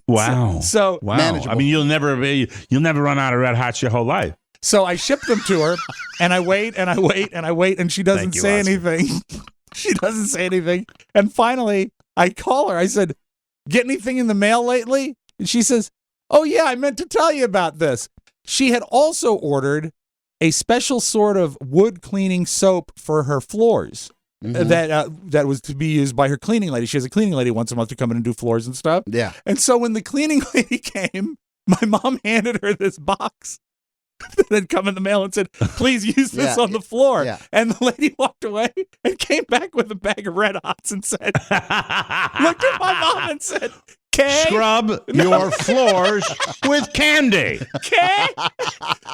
[SPEAKER 3] Wow.
[SPEAKER 4] So
[SPEAKER 3] wow.
[SPEAKER 5] Manageable.
[SPEAKER 3] I mean, you'll never run out of Red Hots your whole life.
[SPEAKER 4] So I ship them to her, and I wait, and I wait, and I wait, and she doesn't say anything. She doesn't say anything. And finally, I call her. I said, get anything in the mail lately? And she says, oh, yeah, I meant to tell you about this. She had also ordered a special sort of wood cleaning soap for her floors that was to be used by her cleaning lady. She has a cleaning lady once a month to come in and do floors and stuff.
[SPEAKER 5] Yeah.
[SPEAKER 4] And so when the cleaning lady came, my mom handed her this box that had come in the mail and said, please use this on the floor.
[SPEAKER 5] Yeah.
[SPEAKER 4] And the lady walked away and came back with a bag of Red Hots and said, looked at my mom and said, "Kay,
[SPEAKER 3] scrub your floors with candy."
[SPEAKER 4] Okay.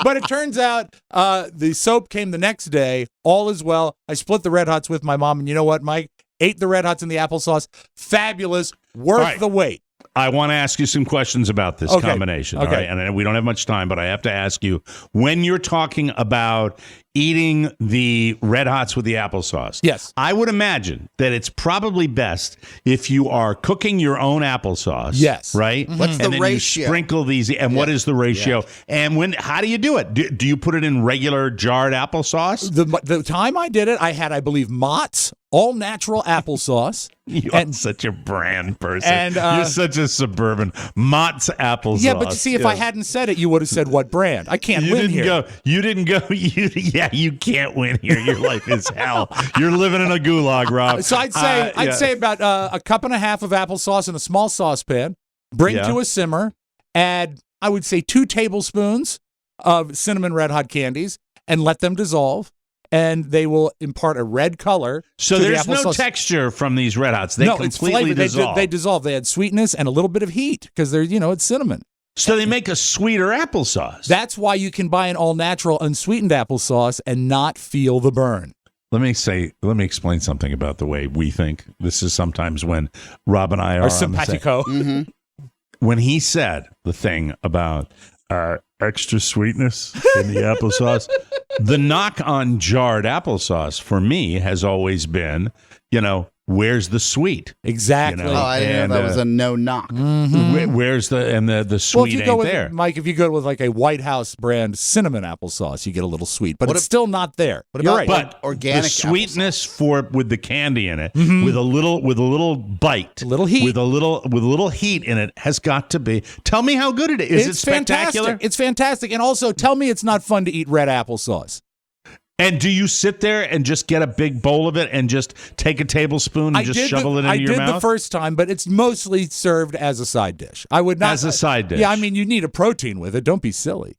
[SPEAKER 4] But it turns out the soap came the next day. All is well. I split the Red Hots with my mom. And you know what, Mike? Ate the Red Hots in the applesauce. Fabulous. Worth the wait.
[SPEAKER 3] I want to ask you some questions about this combination.
[SPEAKER 4] Okay.
[SPEAKER 3] All right? And we don't have much time, but I have to ask you, when you're talking about eating the Red Hots with the applesauce,
[SPEAKER 4] yes,
[SPEAKER 3] I would imagine that it's probably best if you are cooking your own applesauce.
[SPEAKER 4] Yes.
[SPEAKER 3] Right?
[SPEAKER 5] Mm-hmm. What's the
[SPEAKER 3] and then
[SPEAKER 5] ratio?
[SPEAKER 3] You sprinkle these. And what is the ratio? Yeah. And how do you do it? Do you put it in regular jarred applesauce?
[SPEAKER 4] The time I did it, I had, I believe, Mott's all-natural applesauce.
[SPEAKER 3] You're such a brand person.
[SPEAKER 4] And,
[SPEAKER 3] you're such a suburban. Mott's applesauce.
[SPEAKER 4] Yeah, but you see, if I hadn't said it, you would have said what brand. I can't win here.
[SPEAKER 3] You didn't go. You can't win here. Your life is hell. You're living in a gulag, Rob.
[SPEAKER 4] So I'd say about a cup and a half of applesauce in a small saucepan. Bring to a simmer. Add, I would say, 2 tablespoons of cinnamon Red Hot candies and let them dissolve. And they will impart a red color.
[SPEAKER 3] So there's no texture from these Red Hots. They completely dissolve.
[SPEAKER 4] They dissolve. They add sweetness and a little bit of heat because they're, it's cinnamon.
[SPEAKER 3] So they make a sweeter applesauce.
[SPEAKER 4] That's why you can buy an all-natural unsweetened applesauce and not feel the burn.
[SPEAKER 3] Let me explain something about the way we think. This is sometimes when Rob and I are
[SPEAKER 4] simpatico.
[SPEAKER 5] Mm-hmm.
[SPEAKER 3] When he said the thing about extra sweetness in the applesauce, the knock on jarred applesauce for me has always been, where's the sweet?
[SPEAKER 4] Exactly.
[SPEAKER 5] I didn't know that was a no knock.
[SPEAKER 4] Mm-hmm.
[SPEAKER 3] Where's the sweet ain't there?
[SPEAKER 4] Mike, if you go with like a White House brand cinnamon applesauce, you get a little sweet, but it's still not there.
[SPEAKER 5] You're right.
[SPEAKER 3] But
[SPEAKER 5] organic
[SPEAKER 3] the sweetness with the candy in it,
[SPEAKER 4] Mm-hmm.
[SPEAKER 3] with a little bite,
[SPEAKER 4] a little heat,
[SPEAKER 3] with a little heat in it, has got to be. Tell me how good it is. Is it spectacular?
[SPEAKER 4] Fantastic. It's fantastic. And also, tell me it's not fun to eat red applesauce.
[SPEAKER 3] And do you sit there and just get a big bowl of it and just take a tablespoon and just shovel it into your mouth?
[SPEAKER 4] I did the first time, but it's mostly served as a side dish. I would not
[SPEAKER 3] as a side dish.
[SPEAKER 4] Yeah, I mean, you need a protein with it. Don't be silly.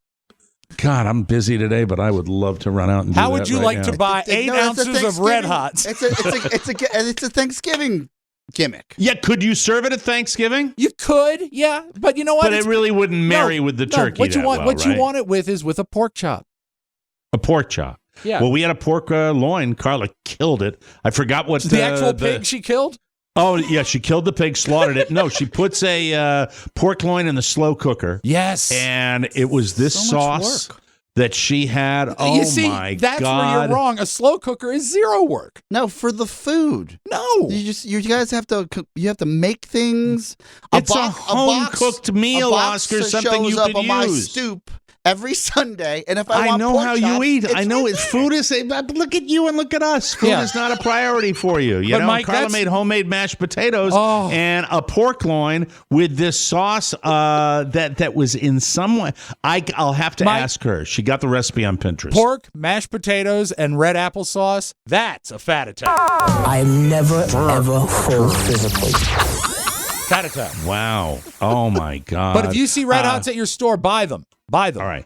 [SPEAKER 3] God, I'm busy today, but I would love to run out and do
[SPEAKER 4] How would you like to buy 8 ounces of Red Hots?
[SPEAKER 5] It's a Thanksgiving gimmick.
[SPEAKER 3] Yeah, could you serve it at Thanksgiving?
[SPEAKER 4] You could, yeah, but you know what?
[SPEAKER 3] But it really wouldn't marry with the turkey.
[SPEAKER 4] What you want it with is with a pork chop.
[SPEAKER 3] A pork chop.
[SPEAKER 4] Yeah.
[SPEAKER 3] Well, we had a pork loin. Carla killed it. I forgot what
[SPEAKER 4] the actual pig she killed.
[SPEAKER 3] Oh yeah, she killed the pig, slaughtered it. No, she puts a pork loin in the slow cooker.
[SPEAKER 4] Yes,
[SPEAKER 3] and it was this sauce that she had. Oh,
[SPEAKER 4] you see,
[SPEAKER 3] my
[SPEAKER 4] that's
[SPEAKER 3] God.
[SPEAKER 4] where you're wrong. A slow cooker is zero work.
[SPEAKER 5] No, for the food.
[SPEAKER 4] No,
[SPEAKER 5] you guys have to make things.
[SPEAKER 3] It's a home cooked meal, Oscar. Something you could
[SPEAKER 5] on my
[SPEAKER 3] use.
[SPEAKER 5] stoop. every Sunday. And if I want
[SPEAKER 3] know
[SPEAKER 5] pork
[SPEAKER 3] how
[SPEAKER 5] chops,
[SPEAKER 3] you eat. I know
[SPEAKER 5] right
[SPEAKER 3] it's food is. But look at you and look at us. Food is not a priority for you. You know,
[SPEAKER 4] Mike,
[SPEAKER 3] Carla made homemade mashed potatoes and a pork loin with this sauce that was in some way. I'll have to ask her. She got the recipe on Pinterest.
[SPEAKER 4] Pork, mashed potatoes, and red applesauce. That's a fat attack.
[SPEAKER 12] I'm never, ever full physically.
[SPEAKER 4] Fat attack.
[SPEAKER 3] Wow. Oh, my God.
[SPEAKER 4] But if you see Red Hots at your store, buy them. Buy them.
[SPEAKER 3] All right.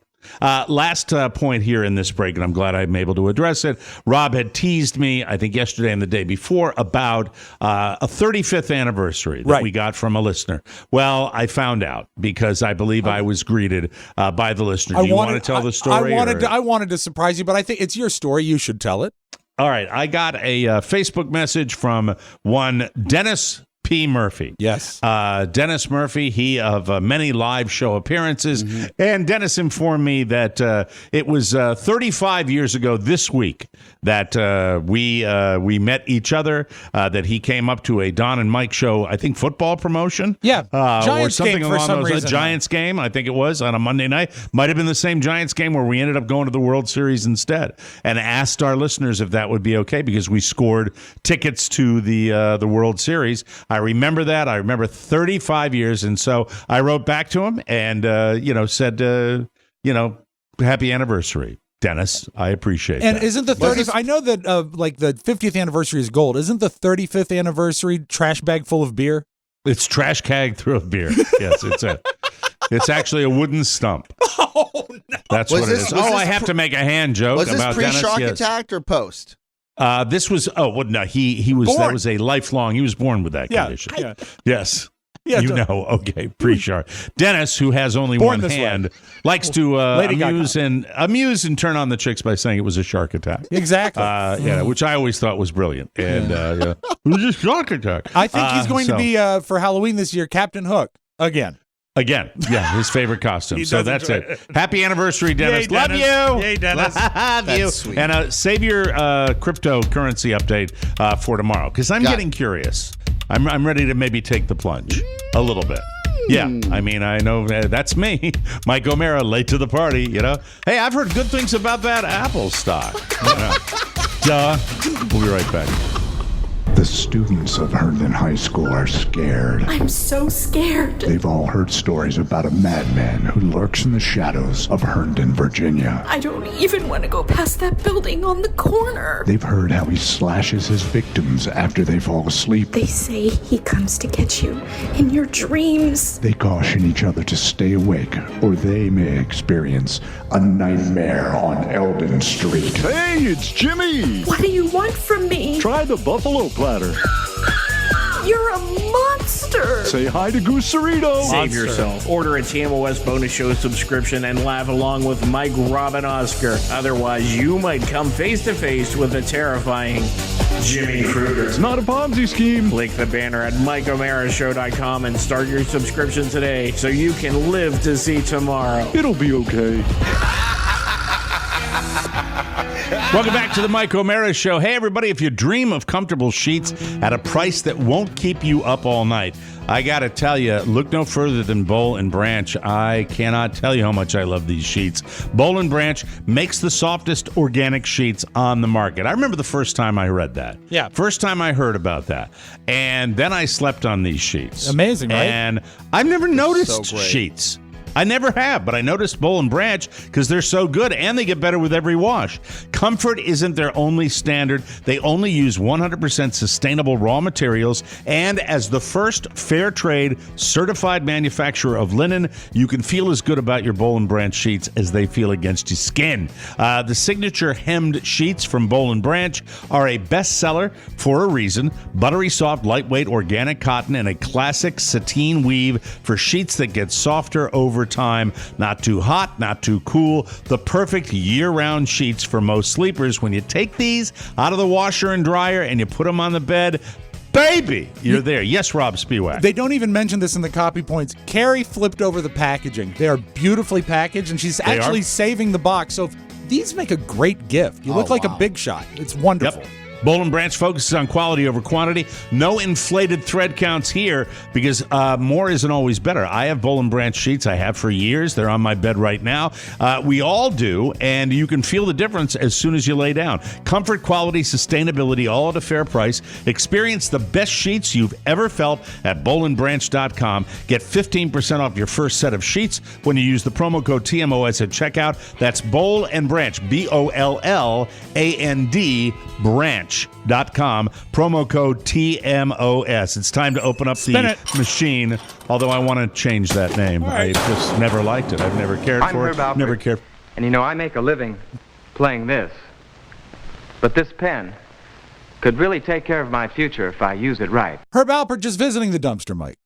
[SPEAKER 3] Last point here in this break, and I'm glad I'm able to address it. Rob had teased me, I think yesterday and the day before, about a 35th anniversary that we got from a listener. Well, I found out because I believe I was greeted by the listener. Do you want to tell the story?
[SPEAKER 4] I wanted to surprise you, but I think it's your story. You should tell it.
[SPEAKER 3] All right. I got a Facebook message from one Dennis P. Murphy.
[SPEAKER 4] Yes.
[SPEAKER 3] Dennis Murphy, he of many live show appearances. Mm-hmm. And Dennis informed me that it was 35 years ago this week that we met each other, that he came up to a Don and Mike show, I think football promotion.
[SPEAKER 4] Yeah.
[SPEAKER 3] Or something
[SPEAKER 4] game
[SPEAKER 3] along
[SPEAKER 4] for some
[SPEAKER 3] those
[SPEAKER 4] reason.
[SPEAKER 3] Giants game, I think it was, on a Monday night. Might have been the same Giants game where we ended up going to the World Series instead, and asked our listeners if that would be okay because we scored tickets to the World Series. I remember that. I remember 35 years. And so I wrote back to him and, said, happy anniversary, Dennis. I appreciate it.
[SPEAKER 4] And isn't the 30th, I know that like the 50th anniversary is gold. Isn't the 35th anniversary trash bag full of beer?
[SPEAKER 3] It's trash keg through a beer. Yes, it's actually a wooden stump.
[SPEAKER 4] Oh, no.
[SPEAKER 3] That's what it is. I have to make a hand joke about Dennis.
[SPEAKER 5] Was this pre-shark attack or post?
[SPEAKER 3] This was he was born. That was a lifelong. He was born with that condition.
[SPEAKER 4] Yeah.
[SPEAKER 3] Yes. Okay, pre-shark. Dennis, who has only one hand, likes to amuse and turn on the chicks by saying it was a shark attack.
[SPEAKER 4] Exactly.
[SPEAKER 3] Which I always thought was brilliant. And it was a shark attack.
[SPEAKER 4] I think he's going to be for Halloween this year, Captain Hook again.
[SPEAKER 3] His favorite costume. So that's it. Happy anniversary, Dennis.
[SPEAKER 4] Yay,
[SPEAKER 3] Love
[SPEAKER 4] Dennis.
[SPEAKER 3] you.
[SPEAKER 4] Yay, Dennis.
[SPEAKER 3] Love you.
[SPEAKER 5] Sweet.
[SPEAKER 3] And save your cryptocurrency update for tomorrow because I'm getting curious. I'm ready to maybe take the plunge a little bit. Yeah, I mean, I know that's me, Mike O'Mara, late to the party. Hey, I've heard good things about that Apple stock. Duh. We'll be right back.
[SPEAKER 8] The students of Herndon High School are scared.
[SPEAKER 13] I'm so scared.
[SPEAKER 8] They've all heard stories about a madman who lurks in the shadows of Herndon, Virginia.
[SPEAKER 13] I don't even want to go past that building on the corner.
[SPEAKER 8] They've heard how he slashes his victims after they fall asleep.
[SPEAKER 13] They say he comes to get you in your dreams.
[SPEAKER 8] They caution each other to stay awake, or they may experience a nightmare on Eldon Street.
[SPEAKER 14] Hey, it's Jimmy!
[SPEAKER 13] What do you want from me?
[SPEAKER 14] Try the buffalo platter.
[SPEAKER 13] You're a monster!
[SPEAKER 14] Say hi to Goose Cerrito.
[SPEAKER 9] Save yourself. Order a TMOS bonus show subscription and laugh along with Mike, Rob, and Oscar. Otherwise, you might come face to face with the terrifying Jimmy Kruger.
[SPEAKER 14] It's not a Ponzi scheme.
[SPEAKER 9] Click the banner at MikeO'MaraShow.com and start your subscription today so you can live to see tomorrow.
[SPEAKER 14] It'll be okay.
[SPEAKER 3] Welcome back to the Mike O'Mara Show. Hey, everybody, if you dream of comfortable sheets at a price that won't keep you up all night, I got to tell you, look no further than Boll & Branch. I cannot tell you how much I love these sheets. Boll & Branch makes the softest organic sheets on the market. I remember the first time I read that.
[SPEAKER 4] Yeah.
[SPEAKER 3] First time I heard about that. And then I slept on these sheets.
[SPEAKER 4] Amazing, right?
[SPEAKER 3] And I've never noticed sheets. I never have, but I noticed Boll & Branch because they're so good and they get better with every wash. Comfort isn't their only standard. They only use 100% sustainable raw materials, and as the first fair trade certified manufacturer of linen, you can feel as good about your Boll & Branch sheets as they feel against your skin. The signature hemmed sheets from Boll & Branch are a bestseller for a reason. Buttery soft, lightweight, organic cotton and a classic sateen weave for sheets that get softer over time. Not too hot, not too cool. The perfect year-round sheets for most sleepers. When you take these out of the washer and dryer and you put them on the bed, baby, you're there. Yes, Rob Spiewak.
[SPEAKER 4] They don't even mention this in the copy points. Carrie flipped over the packaging. They are beautifully packaged, and she's actually saving the box. So these make a great gift. You look like a big shot. It's wonderful.
[SPEAKER 3] Yep. Boll & Branch focuses on quality over quantity. No inflated thread counts here because more isn't always better. I have Boll & Branch sheets. I have for years. They're on my bed right now. We all do, and you can feel the difference as soon as you lay down. Comfort, quality, sustainability, all at a fair price. Experience the best sheets you've ever felt at bollandbranch.com. Get 15% off your first set of sheets when you use the promo code TMOS at checkout. That's Boll & Branch, BOLLAND, branch.com. Promo code TMOS. It's time to open up the machine, although I want to change that name. I just never liked it. I've never cared for it. Never cared.
[SPEAKER 15] And you know, I make a living playing this. But this pen could really take care of my future if I use it right.
[SPEAKER 4] Herb Alpert just visiting the dumpster, Mike.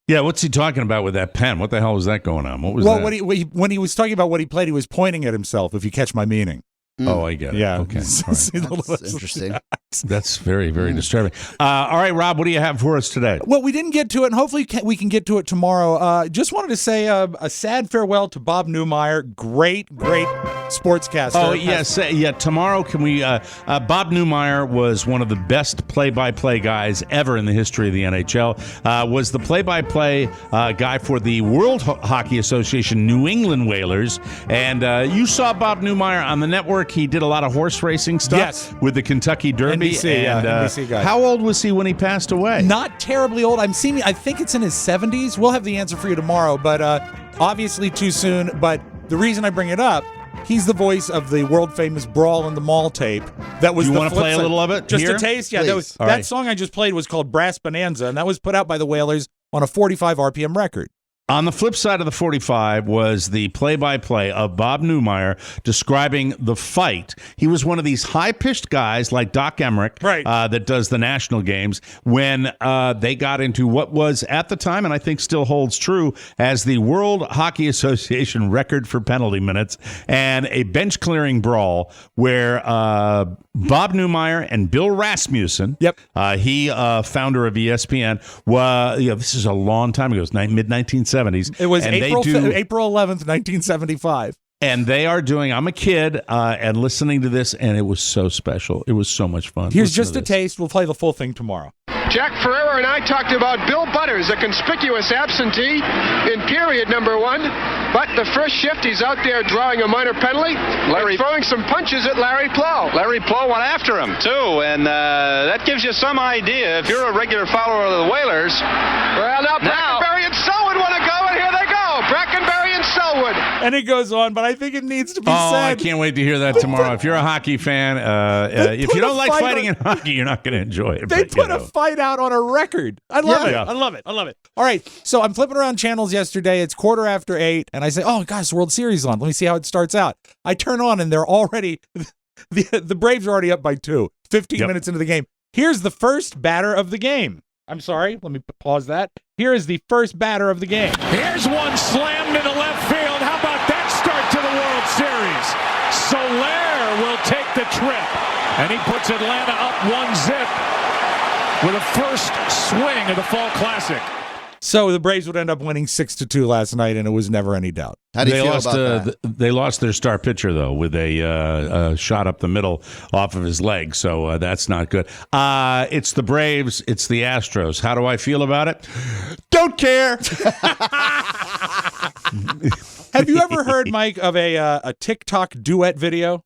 [SPEAKER 3] Yeah, what's he talking about with that pen? What the hell was that going on? What was that?
[SPEAKER 4] When he was talking about what he played, he was pointing at himself, if you catch my meaning.
[SPEAKER 3] Oh, I get it.
[SPEAKER 4] Yeah.
[SPEAKER 3] Okay.
[SPEAKER 5] That's interesting.
[SPEAKER 3] That's very, very disturbing. All right, Rob, what do you have for us today?
[SPEAKER 4] Well, we didn't get to it, and hopefully we can get to it tomorrow. Just wanted to say a sad farewell to Bob Newmeyer. Great sportscaster.
[SPEAKER 3] Oh, yes. Tomorrow, can we... Bob Newmeyer was one of the best play-by-play guys ever in the history of the NHL. Was the play-by-play guy for the World Hockey Association New England Whalers. And you saw Bob Newmeyer on the network. He did a lot of horse racing stuff with the Kentucky Derby.
[SPEAKER 4] NBC guy.
[SPEAKER 3] How old was he when he passed away?
[SPEAKER 4] Not terribly old. I think it's in his 70s. We'll have the answer for you tomorrow, but obviously too soon. But the reason I bring it up, he's the voice of the world-famous Brawl in the Mall tape. That was.
[SPEAKER 3] You want to play a little of it?
[SPEAKER 4] Just
[SPEAKER 3] here?
[SPEAKER 4] a taste? Yeah. That song I just played was called Brass Bonanza, and that was put out by the Whalers on a 45 RPM record.
[SPEAKER 3] On the flip side of the 45 was the play-by-play of Bob Newmeyer describing the fight. He was one of these high-pitched guys like Doc Emmerich that does the national games when they got into what was at the time, and I think still holds true, as the World Hockey Association record for penalty minutes, and a bench-clearing brawl where Bob Newmeyer and Bill Rasmussen, he founder of ESPN, this is a long time ago. It was mid-1970s.
[SPEAKER 4] It was April 11th, 1975.
[SPEAKER 3] And they are doing, I'm a kid, and listening to this, and it was so special. It was so much fun.
[SPEAKER 4] Here's just a taste. We'll play the full thing tomorrow.
[SPEAKER 16] Jack Ferrera and I talked about Bill Butters, a conspicuous absentee in period number 1. But the first shift, he's out there drawing a minor penalty. Larry throwing some punches at Larry Plow.
[SPEAKER 17] Larry Plow went after him, too. And that gives you some idea. If you're a regular follower of the Whalers.
[SPEAKER 16] Well, now Brackenberry and Selwood want to go, and here they go. Brackenberry and Selwood.
[SPEAKER 4] And it goes on, but I think it needs to be said.
[SPEAKER 3] I can't wait to hear that tomorrow. If you're a hockey fan, if you don't like fighting in hockey, you're not going to enjoy it.
[SPEAKER 4] They put a fight out on a record. I love it. I love it. All right, so I'm flipping around channels yesterday. It's 8:15, and I say, oh, gosh, World Series on. Let me see how it starts out. I turn on, and they're already, the Braves are already up by 2, 15 minutes into the game. Here's the first batter of the game. I'm sorry, let me pause that. Here is the first batter of the game.
[SPEAKER 18] Here's one slammed into left field. How about that start to the World Series? Soler will take the trip, and he puts Atlanta up 1-0 with a first swing of the Fall Classic.
[SPEAKER 4] So the Braves would end up winning 6-2 last night, and it was never any doubt.
[SPEAKER 5] How do you feel about that?
[SPEAKER 3] They lost their star pitcher, though, with a shot up the middle off of his leg, so that's not good. It's the Braves. It's the Astros. How do I feel about it? Don't care.
[SPEAKER 4] Have you ever heard, Mike, of a TikTok duet video?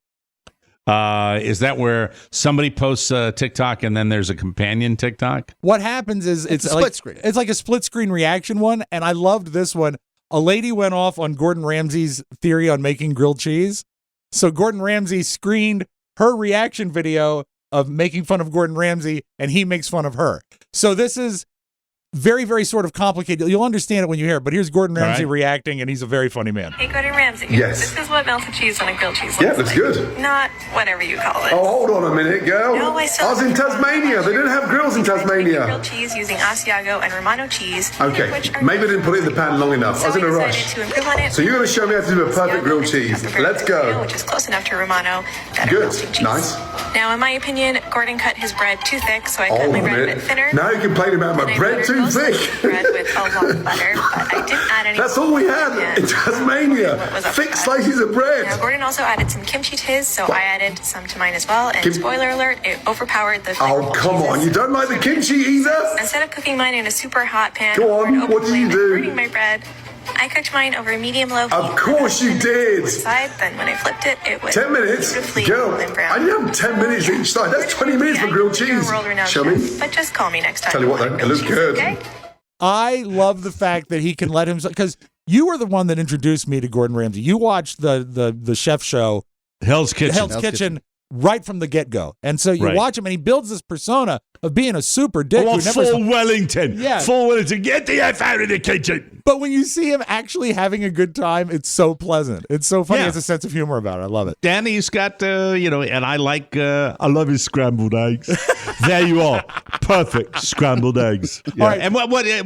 [SPEAKER 3] Is that where somebody posts a TikTok and then there's a companion TikTok?
[SPEAKER 4] What happens is it's
[SPEAKER 5] a split screen.
[SPEAKER 4] It's like a split screen reaction one, and I loved this one. A lady went off on Gordon Ramsay's theory on making grilled cheese. So Gordon Ramsay screened her reaction video of making fun of Gordon Ramsay, and he makes fun of her. So this is very, very sort of complicated. You'll understand it when you hear it, but here's Gordon Ramsay reacting, and he's a very funny man.
[SPEAKER 19] Hey, Gordon Ramsay.
[SPEAKER 20] Yes.
[SPEAKER 19] This is what melted cheese on a grilled cheese looks like.
[SPEAKER 20] Yeah, that's good.
[SPEAKER 19] Not whatever you call it.
[SPEAKER 20] Oh, hold on a minute, girl.
[SPEAKER 19] No, I
[SPEAKER 20] was in Tasmania. They didn't have grills in Tasmania.
[SPEAKER 19] Grilled cheese using Asiago and Romano cheese.
[SPEAKER 20] Okay, maybe I didn't put it in the pan long enough. I was in a rush.
[SPEAKER 19] To improve on it.
[SPEAKER 20] So you're going to show me how to do a perfect grilled cheese. Let's go.
[SPEAKER 19] Which is close enough to Romano.
[SPEAKER 20] Good. Nice.
[SPEAKER 19] Now, in my opinion, Gordon cut his bread too thick, so I cut my bread a bit thinner.
[SPEAKER 20] Now you're complaining about my bread too too thick.
[SPEAKER 19] Bread with a lot of butter, but I didn't add any.
[SPEAKER 20] That's all we had in Tasmania. Thick slices of bread.
[SPEAKER 19] Now, Gordon also added some kimchi to his, so I added some to mine as well. And spoiler alert, it overpowered the
[SPEAKER 20] Oh, come on. You don't like the kimchi either?
[SPEAKER 19] Instead of cooking mine in a super hot pan,
[SPEAKER 20] Go on, what do you do?
[SPEAKER 19] burning my bread, I cooked mine over medium-low heat.
[SPEAKER 20] Of course you did.
[SPEAKER 19] Side, then when I flipped it, it was
[SPEAKER 20] 10 minutes? Girl, I didn't have 10 minutes each side. That's 20 minutes for grilled cheese. Show me.
[SPEAKER 19] But just call me next time.
[SPEAKER 20] Tell you what, though, it looks good.
[SPEAKER 19] Okay?
[SPEAKER 4] I love the fact that he can let himself, because you were the one that introduced me to Gordon Ramsay. You watched the chef show,
[SPEAKER 3] Hell's
[SPEAKER 4] Kitchen, right from the get-go. And so you watch him, and he builds this persona of being a super dick.
[SPEAKER 3] Full Wellington.
[SPEAKER 4] Yeah.
[SPEAKER 3] Full Wellington. Get the F out of the kitchen.
[SPEAKER 4] But when you see him actually having a good time, it's so pleasant. It's so funny. He has a sense of humor about it. I love it.
[SPEAKER 3] Danny's got, and I love his scrambled eggs. There you are. Perfect scrambled eggs. Yeah.
[SPEAKER 4] All right.
[SPEAKER 3] And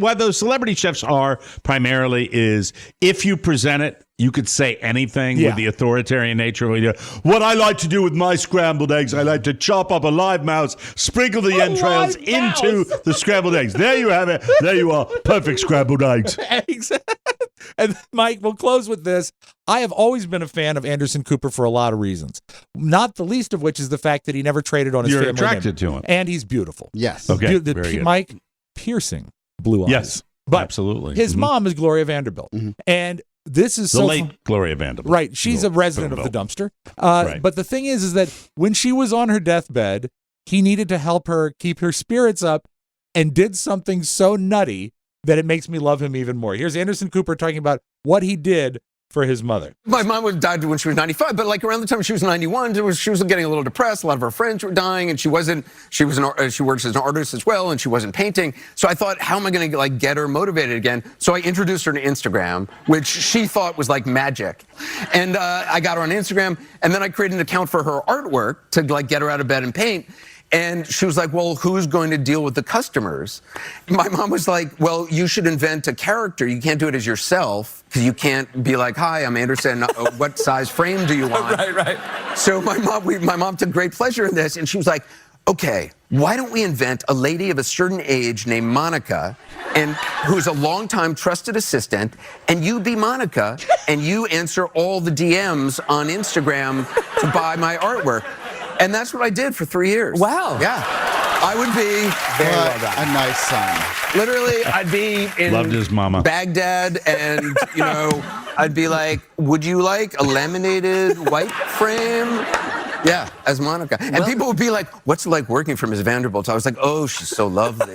[SPEAKER 3] what those celebrity chefs are primarily is if you present it, you could say anything with the authoritarian nature. What I like to do with my scrambled eggs, I like to chop up a live mouse, sprinkle the entrails into the scrambled eggs. There you have it. There you are. Perfect scrambled eggs.
[SPEAKER 4] And Mike, we'll close with this. I have always been a fan of Anderson Cooper for a lot of reasons, not the least of which is the fact that he never traded on his family name.
[SPEAKER 3] You're attracted to him.
[SPEAKER 4] And he's beautiful.
[SPEAKER 5] Yes.
[SPEAKER 3] Okay. Very good.
[SPEAKER 4] Mike, piercing blue eyes.
[SPEAKER 3] Yes,
[SPEAKER 4] but
[SPEAKER 3] absolutely.
[SPEAKER 4] His mom is Gloria Vanderbilt. And this is
[SPEAKER 3] the late Gloria Vanderbilt.
[SPEAKER 4] Right. She's a resident of the dumpster. But the thing is that when she was on her deathbed, he needed to help her keep her spirits up and did something so nutty that it makes me love him even more. Here's Anderson Cooper talking about what he did for his mother.
[SPEAKER 21] My mom died when she was 95, but like around the time she was 91, she was getting a little depressed. A lot of her friends were dying, and she works as an artist as well, and she wasn't painting. So I thought, how am I going to get her motivated again? So I introduced her to Instagram, which she thought was like magic. And I got her on Instagram, and then I created an account for her artwork to get her out of bed and paint. And she was like, well, who's going to deal with the customers? My mom was like, well, you should invent a character. You can't do it as yourself because you can't be like, hi, I'm Anderson. What size frame do you want? Right. So my mom took great pleasure in this. And she was like, okay, why don't we invent a lady of a certain age named Monica, and who's a longtime trusted assistant, and you be Monica, and you answer all the DMs on Instagram to buy my artwork. And that's what I did for 3 years.
[SPEAKER 12] Wow.
[SPEAKER 21] Yeah. I would be
[SPEAKER 5] Very well done. A nice son.
[SPEAKER 21] Literally, I'd be in
[SPEAKER 3] Loved his mama.
[SPEAKER 21] Baghdad, and, I'd be like, would you like a laminated white frame? Yeah, as Monica. And people would be like, what's it like working for Ms. Vanderbilt? I was like, oh, she's so lovely.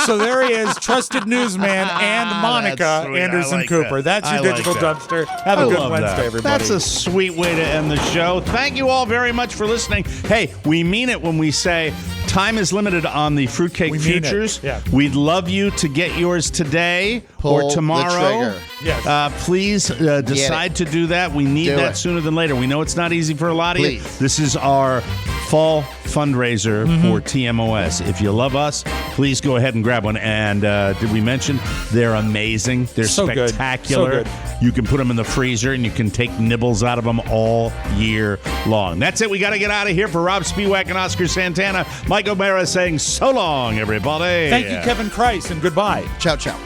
[SPEAKER 4] So there he is, trusted newsman and Monica Anderson Cooper. That's your digital dumpster. Have a good Wednesday, everybody.
[SPEAKER 3] That's a sweet way to end the show. Thank you all very much for listening. Hey, we mean it when we say time is limited on the Fruitcake Futures.
[SPEAKER 4] Yeah.
[SPEAKER 3] We'd love you to get yours today or tomorrow.
[SPEAKER 5] Yes.
[SPEAKER 3] Please decide to do that. We need that sooner than later. We know it's not easy for a lot of you. This is our fall fundraiser for TMOS. If you love us, please go ahead and grab one. And did we mention they're amazing? They're
[SPEAKER 4] so
[SPEAKER 3] spectacular.
[SPEAKER 4] Good. So good.
[SPEAKER 3] You can put them in the freezer and you can take nibbles out of them all year long. That's it. We got to get out of here. For Rob Spiewak and Oscar Santana, Mike O'Mara saying so long, everybody.
[SPEAKER 4] Thank you, Kevin Kreis, and goodbye.
[SPEAKER 5] Ciao, ciao.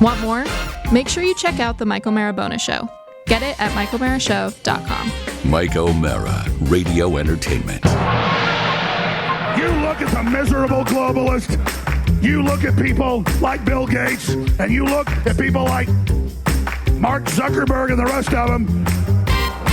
[SPEAKER 13] Want more? Make sure you check out the Mike O'Mara Bonus Show. Get it at MikeO'MaraShow.com.
[SPEAKER 1] Mike O'Mara, Radio Entertainment.
[SPEAKER 14] You look at the miserable globalist. You look at people like Bill Gates, and you look at people like Mark Zuckerberg and the rest of them.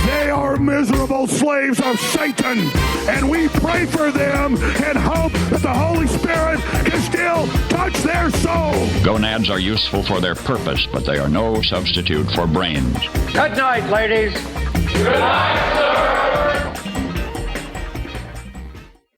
[SPEAKER 14] They are miserable slaves of Satan, and we pray for them and hope that the Holy Spirit can still touch their soul.
[SPEAKER 22] Gonads are useful for their purpose, but they are no substitute for brains.
[SPEAKER 23] Good night, ladies. Good night, sir.